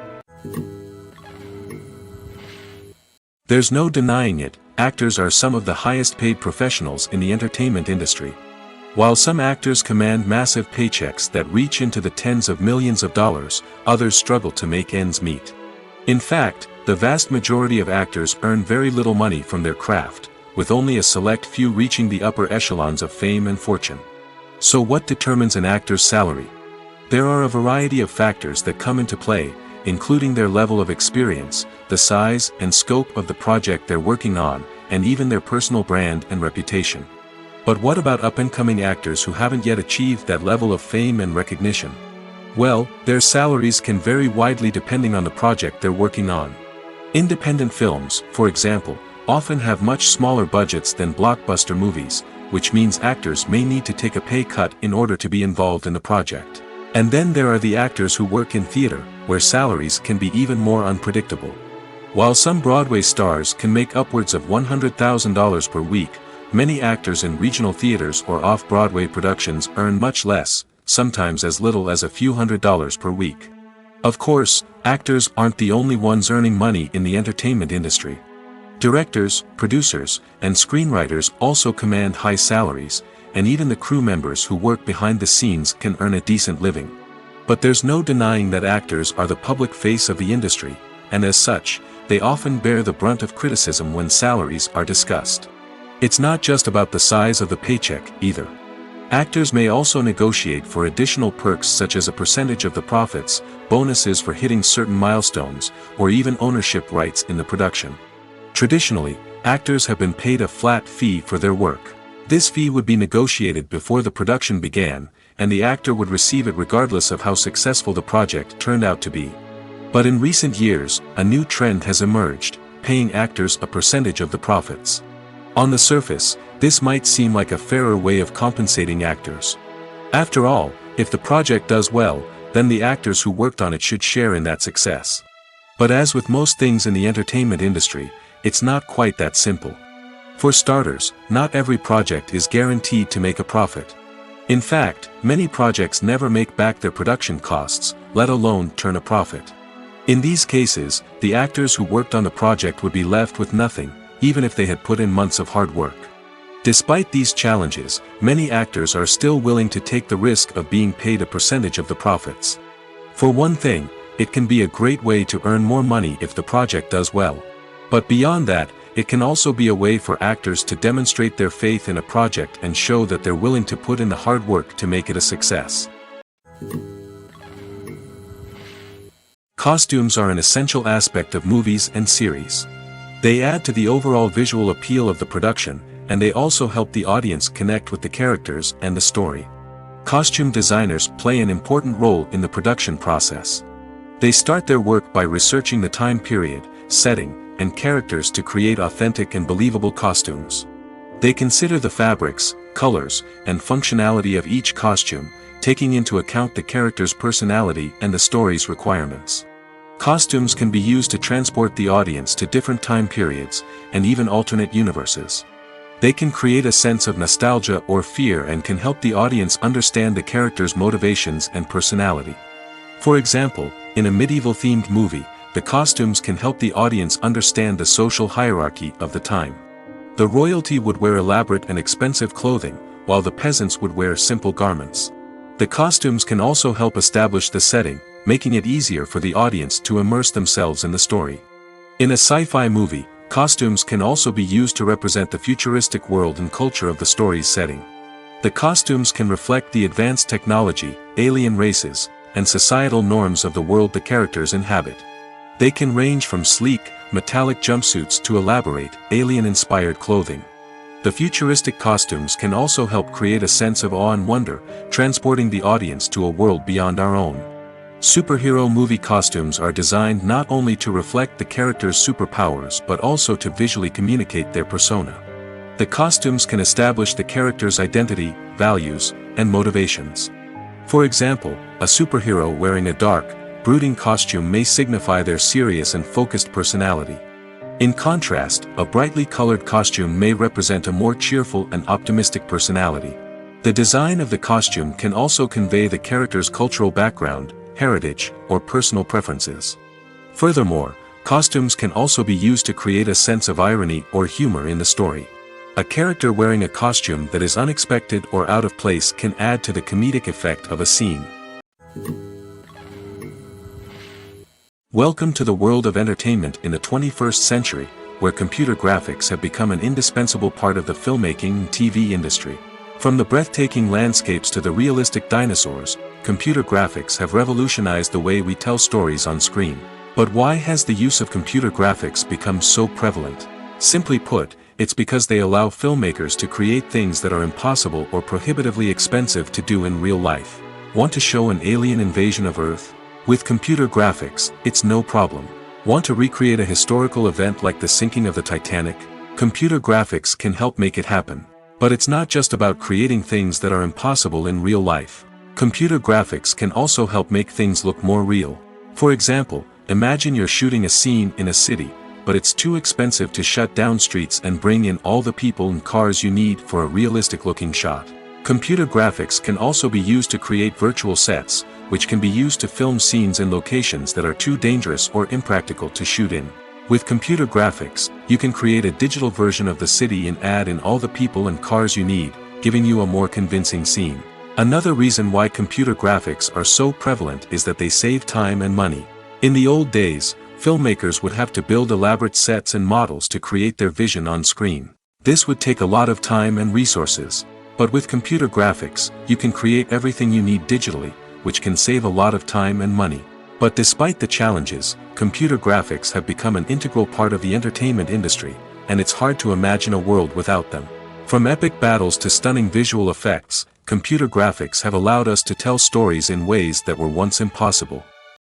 There's no denying it, actors are some of the highest paid professionals in the entertainment industry. While some actors command massive paychecks that reach into the tens of millions of dollars, others struggle to make ends meet. In fact, the vast majority of actors earn very little money from their craft, with only a select few reaching the upper echelons of fame and fortune. So what determines an actor's salary? There are a variety of factors that come into play, including their level of experience, the size and scope of the project they're working on, and even their personal brand and reputation. But what about up-and-coming actors who haven't yet achieved that level of fame and recognition? Well, their salaries can vary widely depending on the project they're working on. Independent films, for example, often have much smaller budgets than blockbuster movies, which means actors may need to take a pay cut in order to be involved in the project. And then there are the actors who work in theater, where salaries can be even more unpredictable. While some Broadway stars can make upwards of $100,000 per week, many actors in regional theaters or off-Broadway productions earn much less, sometimes as little as a few $100s per week. Of course, actors aren't the only ones earning money in the entertainment industry. Directors, producers, and screenwriters also command high salaries, and even the crew members who work behind the scenes can earn a decent living. But there's no denying that actors are the public face of the industry, and as such, they often bear the brunt of criticism when salaries are discussed. It's not just about the size of the paycheck, either. Actors may also negotiate for additional perks such as a percentage of the profits, bonuses for hitting certain milestones, or even ownership rights in the production. Traditionally, actors have been paid a flat fee for their work. This fee would be negotiated before the production began, and the actor would receive it regardless of how successful the project turned out to be. But in recent years, a new trend has emerged, paying actors a percentage of the profits. On the surface, this might seem like a fairer way of compensating actors. After all, if the project does well, then the actors who worked on it should share in that success. But as with most things in the entertainment industry, it's not quite that simple. For starters, not every project is guaranteed to make a profit. In fact, many projects never make back their production costs, let alone turn a profit. In these cases, the actors who worked on the project would be left with nothing, even if they had put in months of hard work. Despite these challenges, many actors are still willing to take the risk of being paid a percentage of the profits. For one thing, it can be a great way to earn more money if the project does well. But beyond that, it can also be a way for actors to demonstrate their faith in a project and show that they're willing to put in the hard work to make it a success. Costumes are an essential aspect of movies and series. They add to the overall visual appeal of the production, and they also help the audience connect with the characters and the story. Costume designers play an important role in the production process. They start their work by researching the time period, setting, and characters to create authentic and believable costumes. They consider the fabrics, colors, and functionality of each costume, taking into account the character's personality and the story's requirements. Costumes can be used to transport the audience to different time periods, and even alternate universes. They can create a sense of nostalgia or fear and can help the audience understand the character's motivations and personality. For example, in a medieval-themed movie, the costumes can help the audience understand the social hierarchy of the time. The royalty would wear elaborate and expensive clothing, while the peasants would wear simple garments. The costumes can also help establish the setting, making it easier for the audience to immerse themselves in the story. In a sci-fi movie, costumes can also be used to represent the futuristic world and culture of the story's setting. The costumes can reflect the advanced technology, alien races, and societal norms of the world the characters inhabit. They can range from sleek, metallic jumpsuits to elaborate, alien-inspired clothing. The futuristic costumes can also help create a sense of awe and wonder, transporting the audience to a world beyond our own. Superhero movie costumes are designed not only to reflect the character's superpowers but also to visually communicate their persona. The costumes can establish the character's identity, values, and motivations. For example, a superhero wearing a dark, brooding costume may signify their serious and focused personality. In contrast, a brightly colored costume may represent a more cheerful and optimistic personality. The design of the costume can also convey the character's cultural background, heritage, or personal preferences. Furthermore, costumes can also be used to create a sense of irony or humor in the story. A character wearing a costume that is unexpected or out of place can add to the comedic effect of a scene. Welcome to the world of entertainment in the 21st century, where computer graphics have become an indispensable part of the filmmaking and TV industry. From the breathtaking landscapes to the realistic dinosaurs, computer graphics have revolutionized the way we tell stories on screen. But why has the use of computer graphics become so prevalent? Simply put, it's because they allow filmmakers to create things that are impossible or prohibitively expensive to do in real life. Want to show an alien invasion of Earth? With computer graphics, it's no problem. Want to recreate a historical event like the sinking of the Titanic? Computer graphics can help make it happen. But it's not just about creating things that are impossible in real life. Computer graphics can also help make things look more real. For example, imagine you're shooting a scene in a city, but it's too expensive to shut down streets and bring in all the people and cars you need for a realistic-looking shot. Computer graphics can also be used to create virtual sets, which can be used to film scenes in locations that are too dangerous or impractical to shoot in. With computer graphics, you can create a digital version of the city and add in all the people and cars you need, giving you a more convincing scene. Another reason why computer graphics are so prevalent is that they save time and money. In the old days, filmmakers would have to build elaborate sets and models to create their vision on screen. This would take a lot of time and resources. But with computer graphics, you can create everything you need digitally, which can save a lot of time and money. But despite the challenges, computer graphics have become an integral part of the entertainment industry, and it's hard to imagine a world without them. From epic battles to stunning visual effects, computer graphics have allowed us to tell stories in ways that were once impossible.